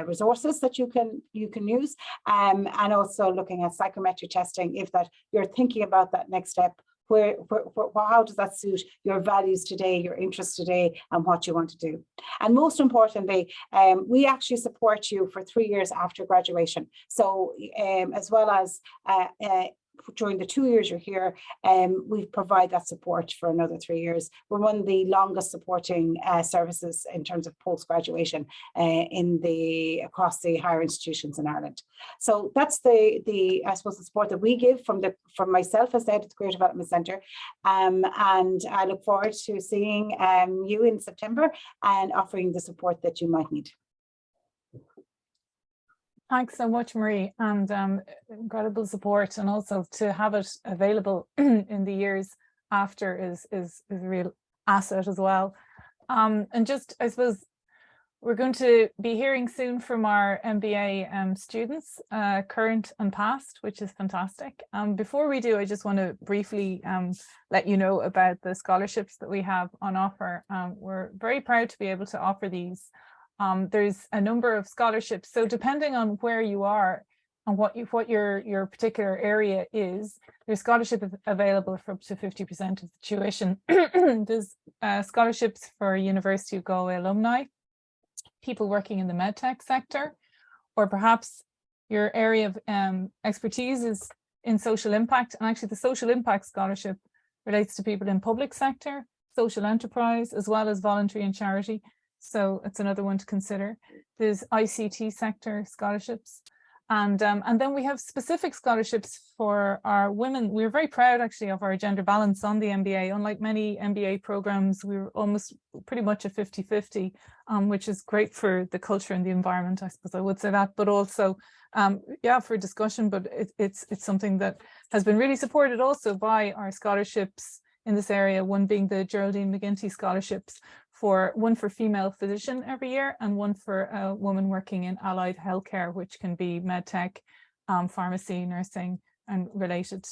resources that you can use, and also looking at psychometric testing if that you're thinking about that next step. how does that suit your values today, your interests today, and what you want to do. And most importantly, we actually support you for 3 years after graduation. So as well as during the 2 years you're here, we provide that support for another 3 years. We're one of the longest supporting services in terms of post-graduation across the higher institutions in Ireland. So that's the I suppose the support that we give from myself as the head of the Career Development Centre, and I look forward to seeing you in September and offering the support that you might need. Thanks so much, Marie, and incredible support, and also to have it available in the years after is a real asset as well. And just, I suppose, we're going to be hearing soon from our MBA students, current and past, which is fantastic. Before we do, I just want to briefly let you know about the scholarships that we have on offer. We're very proud to be able to offer these. There's a number of scholarships, so depending on where you are and what your particular area is, there's scholarship available for up to 50% of the tuition. There's scholarships for University of Galway alumni, people working in the medtech sector, or perhaps your area of expertise is in social impact. And actually the social impact scholarship relates to people in public sector, social enterprise, as well as voluntary and charity. So it's another one to consider. There's ICT sector scholarships. And then we have specific scholarships for our women. We're very proud actually of our gender balance on the MBA. Unlike many MBA programs, we're almost pretty much a 50-50, which is great for the culture and the environment, I suppose I would say that, but also, yeah, for discussion, but it's something that has been really supported also by our scholarships in this area, one being the Geraldine McGinty scholarships, one for female physician every year, and one for a woman working in allied healthcare, which can be medtech, pharmacy, nursing, and related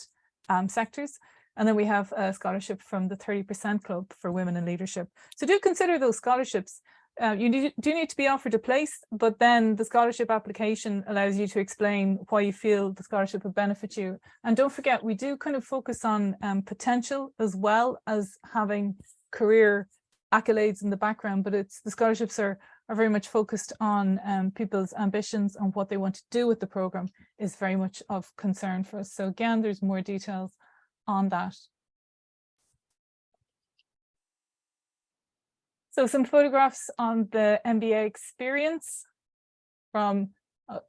sectors. And then we have a scholarship from the 30% Club for women in leadership. So do consider those scholarships. You do need to be offered a place, but then the scholarship application allows you to explain why you feel the scholarship would benefit you. And don't forget, we do kind of focus on potential as well as having career accolades in the background, but the scholarships are very much focused on people's ambitions, and what they want to do with the program is very much of concern for us. So again, there's more details on that. So some photographs on the MBA experience from,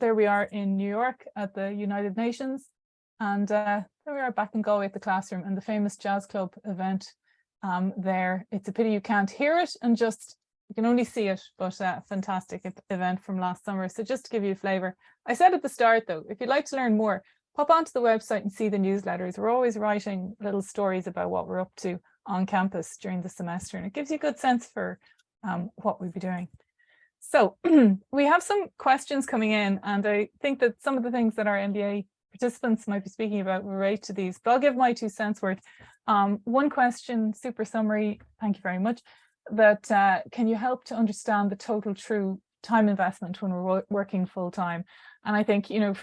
there we are in New York at the United Nations, and there we are back in Galway at the classroom and the famous jazz club event there. It's a pity you can't hear it and just, you can only see it, but a fantastic event from last summer. So just to give you a flavour, I said at the start though, if you'd like to learn more, pop onto the website and see the newsletters. We're always writing little stories about what we're up to on campus during the semester, and it gives you a good sense for what we'll be doing. So we have some questions coming in, and I think that some of the things that our MBA participants might be speaking about relate to these, but I'll give my 2 cents worth. One question, super summary, thank you very much, that can you help to understand the total true time investment when we're working full time? And I think, you know,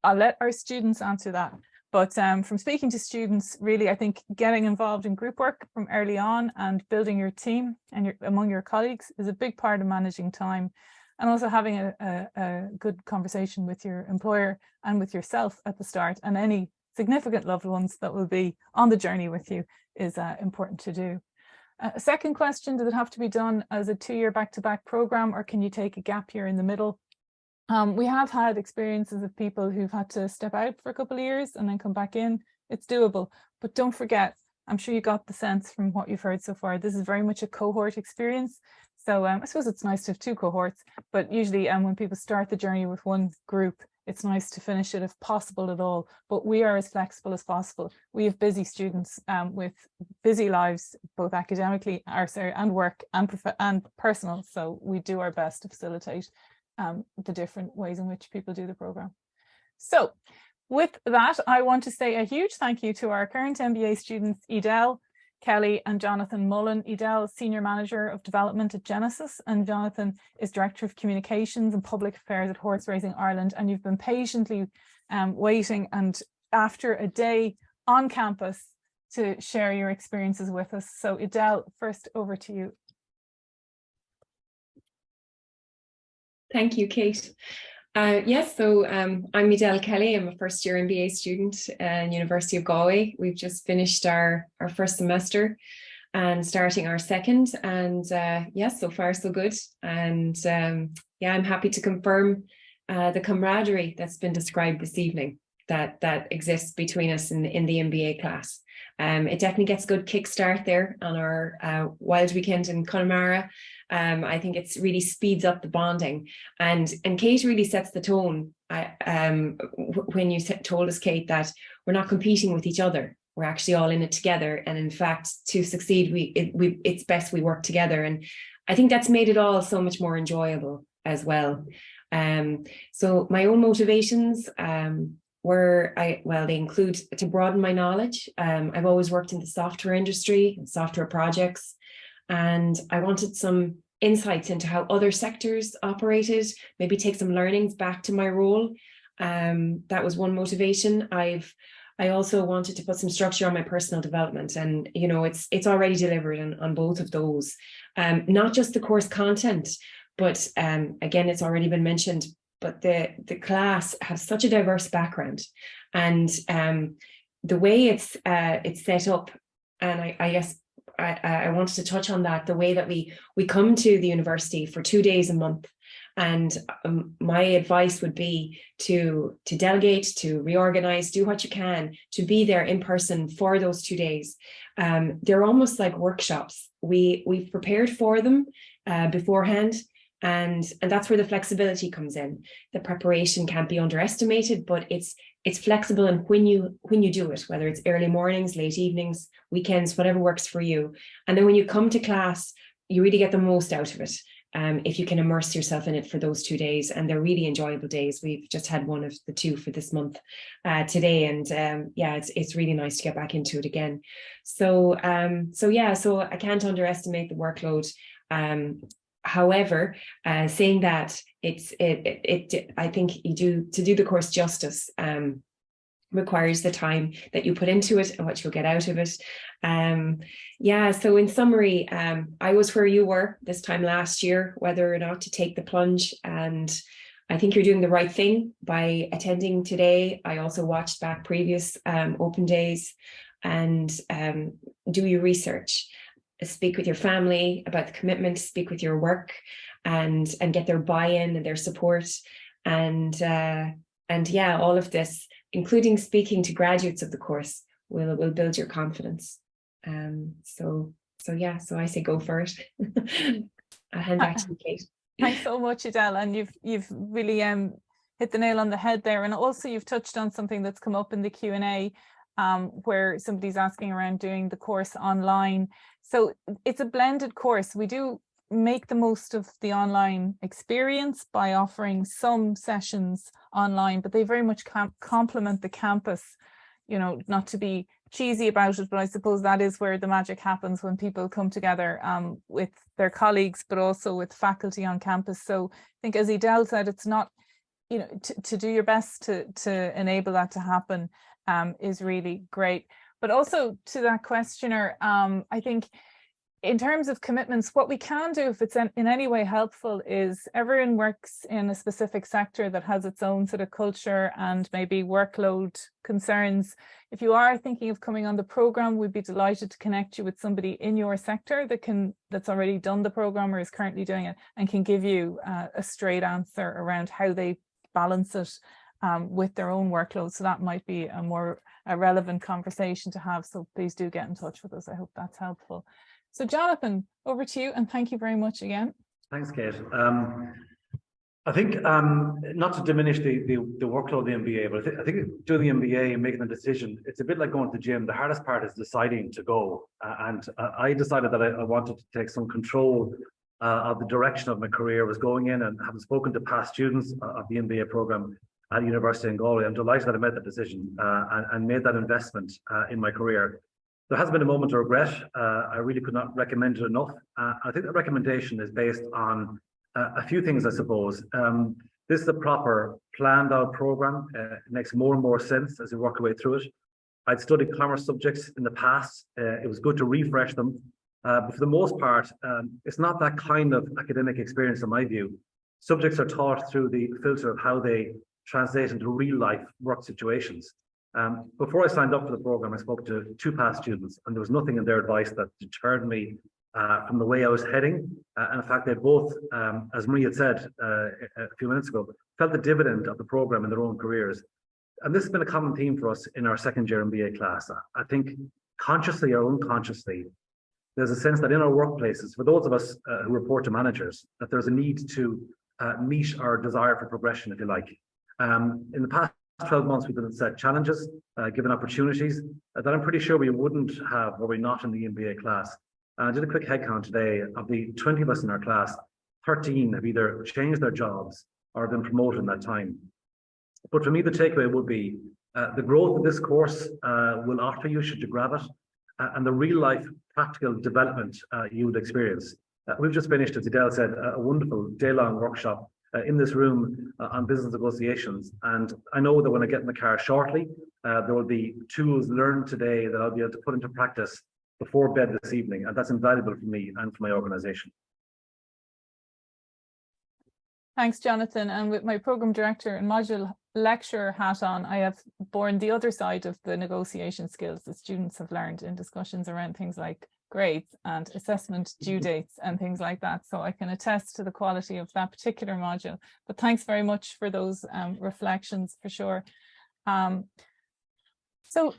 I'll let our students answer that, but from speaking to students, really, I think getting involved in group work from early on and building your team and among your colleagues is a big part of managing time. And also having a good conversation with your employer and with yourself at the start, and any significant loved ones that will be on the journey with you, is important to do. A second question, does it have to be done as a 2-year back-to-back program, or can you take a gap year in the middle? We have had experiences of people who've had to step out for a couple of years and then come back in. It's doable, but don't forget, I'm sure you got the sense from what you've heard so far, this is very much a cohort experience. So I suppose it's nice to have 2 cohorts, but usually when people start the journey with one group, it's nice to finish it if possible at all. But we are as flexible as possible. We have busy students with busy lives, both academically, and work and personal. So we do our best to facilitate the different ways in which people do the program. So with that, I want to say a huge thank you to our current MBA students, Edel, Kelly and Jonathan Mullen. Edel is Senior Manager of Development at Genesis, and Jonathan is Director of Communications and Public Affairs at Horse Racing Ireland. And you've been patiently waiting, and after a day on campus to share your experiences with us. So Edel, first over to you. Thank you, Kate. Yes, so I'm Edel Kelly. I'm a first year MBA student at University of Galway. We've just finished our first semester and starting our second. And yes, so far so good. And yeah, I'm happy to confirm the camaraderie that's been described this evening that exists between us in the MBA class. It definitely gets a good kickstart there on our wild weekend in Connemara. I think it's really speeds up the bonding, and Kate really sets the tone when you told us, Kate, that we're not competing with each other. We're actually all in it together, and in fact, to succeed, it's best we work together. And I think that's made it all so much more enjoyable as well. So my own motivations they include to broaden my knowledge. I've always worked in the software industry and software projects, and I wanted some insights into how other sectors operated, maybe take some learnings back to my role. That was one motivation. I also wanted to put some structure on my personal development, and you know, it's already delivered on both of those. Not just the course content, but again, it's already been mentioned, but the class has such a diverse background, and the way it's set up, and I guess I wanted to touch on that, the way that we come to the university for 2 days a month. And my advice would be to delegate, to reorganize, do what you can to be there in person for those 2 days. They're almost like workshops. We've prepared for them beforehand. And that's where the flexibility comes in. The preparation can't be underestimated, but it's flexible. And when you do it, whether it's early mornings, late evenings, weekends, whatever works for you. And then when you come to class, you really get the most out of it. If you can immerse yourself in it for those 2 days, and they're really enjoyable days. We've just had one of the two for this month today, and yeah, it's really nice to get back into it again. So I can't underestimate the workload. However, saying that, I think to do the course justice requires the time that you put into it and what you'll get out of it. So in summary, I was where you were this time last year, whether or not to take the plunge, and I think you're doing the right thing by attending today. I also watched back previous open days, and do your research. Speak with your family about the commitment, speak with your work, and get their buy-in and their support, and yeah, all of this, including speaking to graduates of the course, will build your confidence. So I say go for it. I'll hand back to you, Kate. Thanks so much, Edel, and you've really hit the nail on the head there, and also you've touched on something that's come up in the Q&A. Where somebody's asking around doing the course online. So it's a blended course. We do make the most of the online experience by offering some sessions online, but they very much complement the campus. You know, not to be cheesy about it, but I suppose that is where the magic happens, when people come together with their colleagues, but also with faculty on campus. So I think, as Edel said, it's not, you know, to do your best to enable that to happen is really great. But also to that questioner, I think in terms of commitments, what we can do, if it's in any way helpful, is everyone works in a specific sector that has its own sort of culture and maybe workload concerns. If you are thinking of coming on the program, we'd be delighted to connect you with somebody in your sector that's already done the program or is currently doing it, and can give you a straight answer around how they balance it with their own workload. So that might be a relevant conversation to have. So please do get in touch with us. I hope that's helpful. So Jonathan, over to you, and thank you very much again. Thanks, Kate. I think not to diminish the workload of the MBA, but I think doing the MBA and making the decision, it's a bit like going to the gym. The hardest part is deciding to go. And I decided that I wanted to take some control of the direction of my career I was going in, and having spoken to past students of the MBA program at University in Galway, I'm delighted that I made that decision and made that investment in my career. There has been a moment of regret. I really could not recommend it enough. I think the recommendation is based on a few things, I suppose. This is a proper planned out program. It makes more and more sense as we work our way through it. I'd studied commerce subjects in the past. It was good to refresh them. But for the most part, it's not that kind of academic experience in my view. Subjects are taught through the filter of how they translate into real life work situations. Before I signed up for the program, I spoke to 2 past students, and there was nothing in their advice that deterred me from the way I was heading. And in fact, they both, as Marie had said a few minutes ago, felt the dividend of the program in their own careers. And this has been a common theme for us in our second year MBA class. I think consciously or unconsciously, there's a sense that in our workplaces, for those of us who report to managers, that there's a need to meet our desire for progression, if you like. In the past 12 months, we've been set challenges, given opportunities that I'm pretty sure we wouldn't have were we not in the MBA class. I did a quick head count today. Of the 20 of us in our class, 13 have either changed their jobs or been promoted in that time. But for me, the takeaway would be the growth of this course will offer you should you grab it, and the real life practical development you would experience. We've just finished, as Adele said, a wonderful day-long workshop in this room on business negotiations. And I know that when I get in the car shortly, there will be tools learned today that I'll be able to put into practice before bed this evening. And that's invaluable for me and for my organization. Thanks, Jonathan. And with my program director and module lecturer hat on, I have borne the other side of the negotiation skills that students have learned in discussions around things like grades and assessment due dates and things like that. So I can attest to the quality of that particular module. But thanks very much for those reflections for sure. So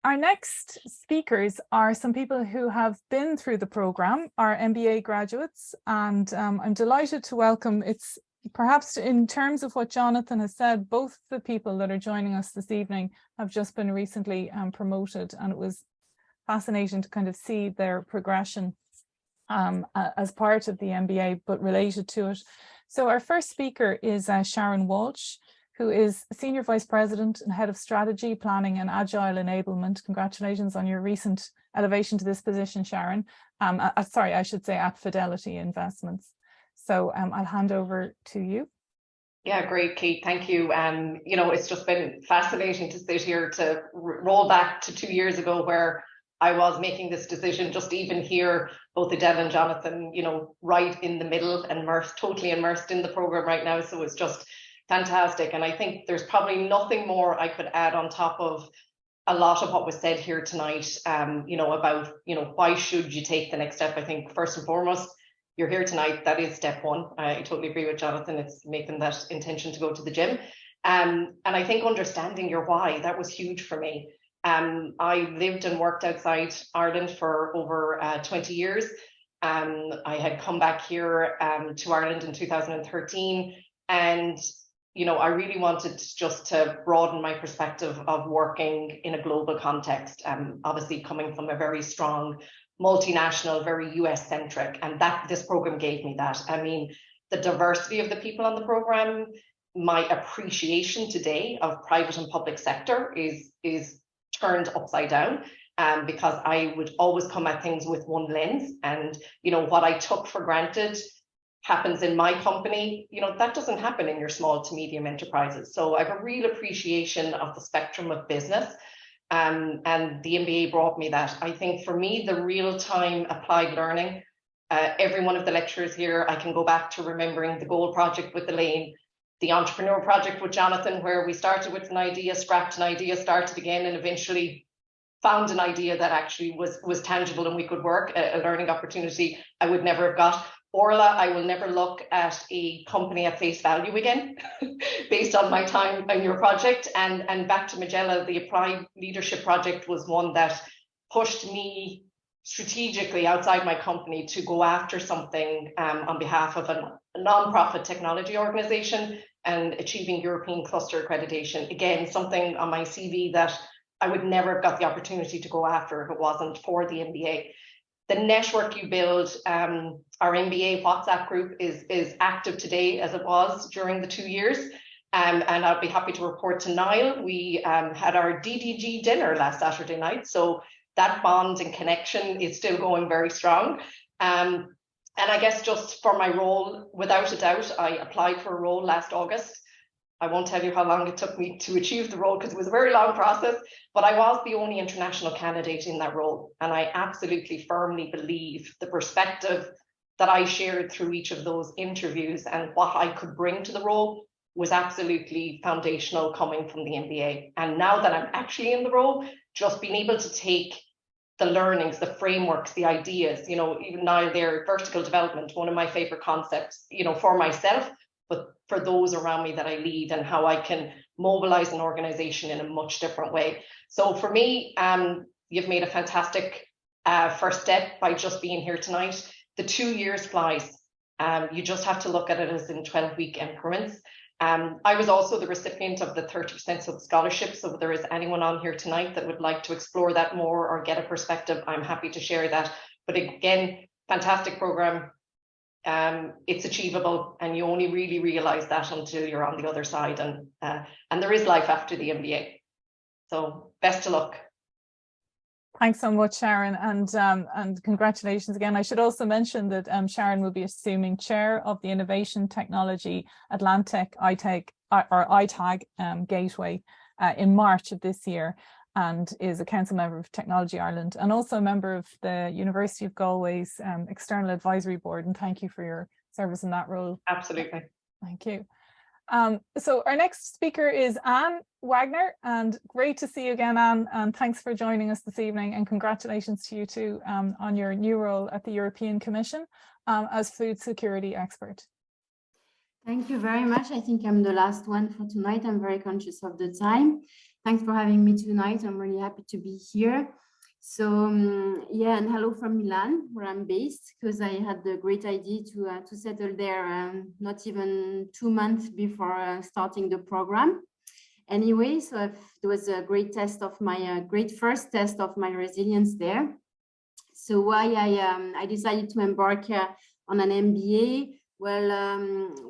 our next speakers are some people who have been through the program, our MBA graduates, and I'm delighted to welcome, it's perhaps in terms of what Jonathan has said, both the people that are joining us this evening have just been recently promoted, and it was fascinating to kind of see their progression as part of the MBA, but related to it. So our first speaker is Sharon Walsh, who is Senior Vice President and Head of Strategy, Planning and Agile Enablement. Congratulations on your recent elevation to this position, Sharon. Sorry, I should say at Fidelity Investments. So I'll hand over to you. Yeah, great, Kate. Thank you. You know, it's just been fascinating to sit here to roll back to 2 years ago where I was making this decision, just even hear both Adele and Jonathan, you know, right in the middle and totally immersed in the program right now. So it's just fantastic. And I think there's probably nothing more I could add on top of a lot of what was said here tonight, you know, about, you know, why should you take the next step? I think first and foremost, you're here tonight. That is step one. I totally agree with Jonathan. It's making that intention to go to the gym. And I think understanding your why, that was huge for me. I lived and worked outside Ireland for over 20 years. I had come back here to Ireland in 2013. And you know, I really wanted just to broaden my perspective of working in a global context, obviously coming from a very strong multinational, very US centric, and that this program gave me that. I mean, the diversity of the people on the program, my appreciation today of private and public sector is turned upside down, because I would always come at things with one lens, and you know, what I took for granted happens in my company, you know, that doesn't happen in your small to medium enterprises. So I have a real appreciation of the spectrum of business, and the MBA brought me that. I think for me, the real-time applied learning, every one of the lecturers here, I can go back to remembering the goal project with Elaine, the entrepreneur project with Jonathan, where we started with an idea, scrapped an idea, started again, and eventually found an idea that actually was tangible and we could work, a learning opportunity I would never have got. Orla, I will never look at a company at face value again, based on my time on your project. And back to Magella, the Applied Leadership Project was one that pushed me strategically outside my company to go after something on behalf of a non-profit technology organization and achieving European cluster accreditation. Again, something on my CV that I would never have got the opportunity to go after if it wasn't for the MBA. The network you build, our MBA WhatsApp group is active today as it was during the 2 years. And I'll be happy to report to Niall. We had our DDG dinner last Saturday night. So that bond and connection is still going very strong. And I guess just for my role, without a doubt, I applied for a role last August. I won't tell you how long it took me to achieve the role because it was a very long process, but I was the only international candidate in that role. And I absolutely firmly believe the perspective that I shared through each of those interviews and what I could bring to the role was absolutely foundational coming from the MBA. And now that I'm actually in the role, just being able to take the learnings, the frameworks, the ideas, you know, even now they're vertical development, one of my favorite concepts, you know, for myself, but for those around me that I lead and how I can mobilize an organization in a much different way. So for me, you've made a fantastic first step by just being here tonight. The 2 years flies. You just have to look at it as in 12-week increments. I was also the recipient of the 30% sub scholarship. So if there is anyone on here tonight that would like to explore that more or get a perspective, I'm happy to share that. But again, fantastic program. It's achievable, and you only really realize that until you're on the other side. And there is life after the MBA. So best of luck. Thanks so much, Sharon, and congratulations again. I should also mention that Sharon will be assuming chair of the Innovation Technology Atlantic ITAG Gateway in March of this year, and is a council member of Technology Ireland and also a member of the University of Galway's External Advisory Board. And thank you for your service in that role. Absolutely. Thank you. So our next speaker is Anne Wagner, and great to see you again, Anne, and thanks for joining us this evening, and congratulations to you too on your new role at the European Commission as food security expert. Thank you very much. I think I'm the last one for tonight. I'm very conscious of the time. Thanks for having me tonight. I'm really happy to be here. So yeah, and hello from Milan, where I'm based, because I had the great idea to settle there not even 2 months before starting the program. Anyway, so it was a great test of my great first test of my resilience there. So why I decided to embark on an MBA? Well,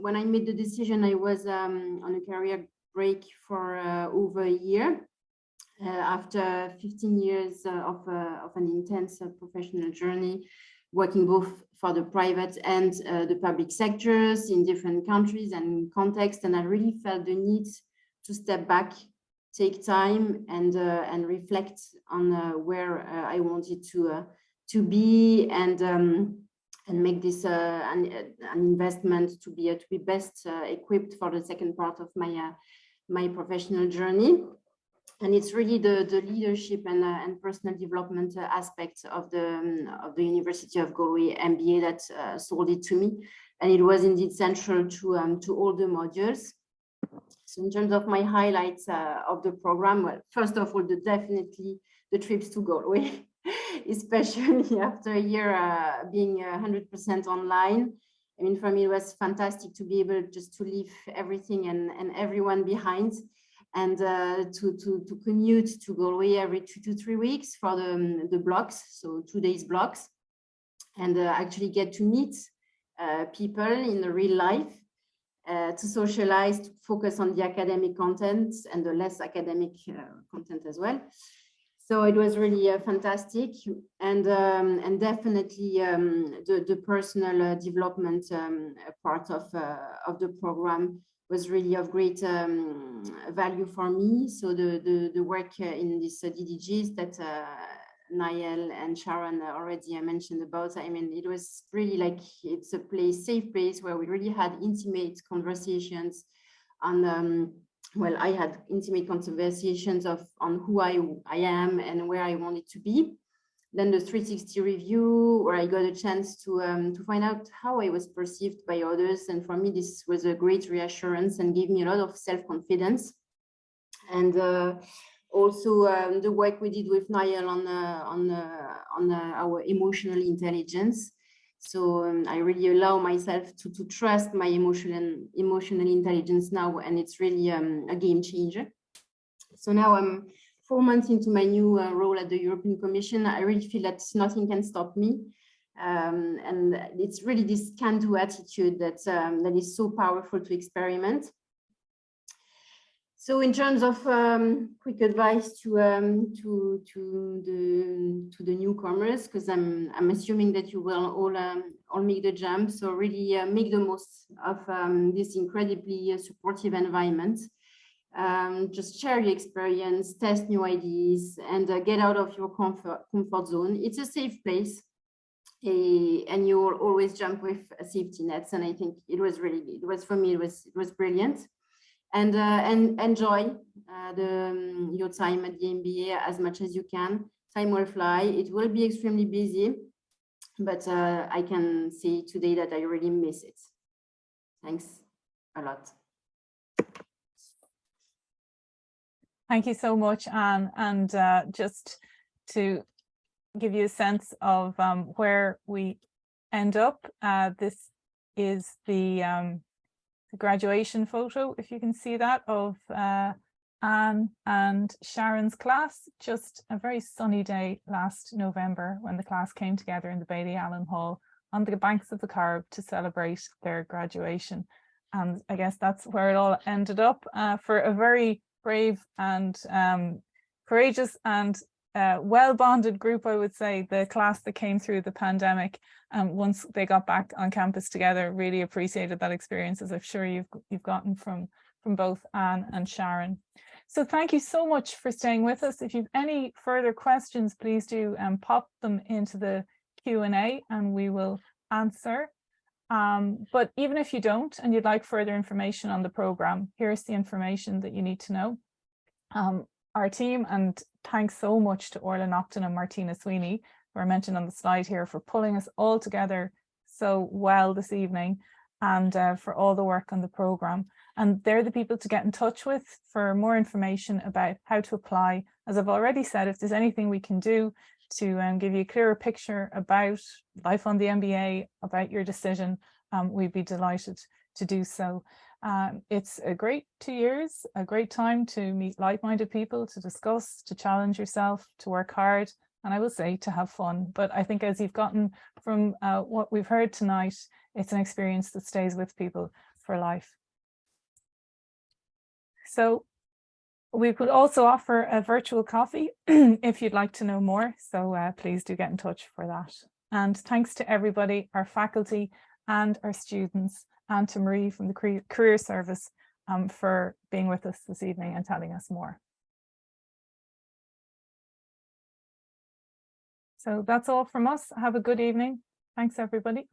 when I made the decision, I was on a career break for over a year. After 15 years of an intense professional journey, working both for the private and the public sectors in different countries and contexts, and I really felt the need to step back, take time, and reflect on where I wanted to be, and make this an investment to be best equipped for the second part of my professional journey. And it's really the leadership and personal development aspect of the University of Galway MBA that sold it to me, and it was indeed central to all the modules. So in terms of my highlights of the program, well, first of all, definitely the trips to Galway, especially after a year being 100% online. I mean, for me, it was fantastic to be able just to leave everything and everyone behind, and to commute to Galway every 2 to 3 weeks for the blocks, so 2 days blocks, and actually get to meet people in the real life, to socialize, to focus on the academic content and the less academic content as well. So it was really fantastic, and definitely the personal development part of the program was really of great value for me. So the work in these DDGs that Niall and Sharon already mentioned about, I mean, it was really like, it's a safe place where we really had intimate conversations on, well, I had intimate conversations on who I am and where I wanted to be. Then the 360 review, where I got a chance to find out how I was perceived by others. And for me, this was a great reassurance and gave me a lot of self-confidence. And also the work we did with Niall on our emotional intelligence. So I really allow myself to trust my emotional intelligence now, and it's really a game changer. So now I'm 4 months into my new role at the European Commission. I really feel that nothing can stop me. And it's really this can-do attitude that is so powerful to experiment. So in terms of quick advice to the newcomers, because I'm assuming that you will all make the jump. So really make the most of this incredibly supportive environment. Just share your experience, test new ideas, and get out of your comfort zone. It's a safe place, and you will always jump with safety nets. And I think it was really good. It was, for me, it was brilliant. And enjoy your time at the MBA as much as you can. Time will fly. It will be extremely busy, but I can say today that I really miss it. Thanks a lot. Thank you so much, Anne. And just to give you a sense of where we end up, this is the graduation photo, if you can see that, of Anne and Sharon's class. Just a very sunny day last November when the class came together in the Bailey Allen Hall on the banks of the Carb to celebrate their graduation. And I guess that's where it all ended up, for a very brave and courageous and well-bonded group, I would say. The class that came through the pandemic, once they got back on campus together, really appreciated that experience, as I'm sure you've gotten from both Anne and Sharon. So thank you so much for staying with us. If you've any further questions, please do pop them into the Q&A and we will answer. But even if you don't and you'd like further information on the program, here's the information that you need to know. Our team, and thanks so much to Orla Nocton and Martina Sweeney, who are mentioned on the slide here, for pulling us all together so well this evening, and for all the work on the program. And they're the people to get in touch with for more information about how to apply. As I've already said, if there's anything we can do to give you a clearer picture about life on the MBA, about your decision, we'd be delighted to do so. It's a great 2 years, a great time to meet like-minded people, to discuss, to challenge yourself, to work hard, and I will say to have fun. But I think, as you've gotten from what we've heard tonight, it's an experience that stays with people for life. So we could also offer a virtual coffee if you'd like to know more. So please do get in touch for that. And thanks to everybody, our faculty and our students, and to Marie from the Career Service for being with us this evening and telling us more. So that's all from us. Have a good evening. Thanks, everybody.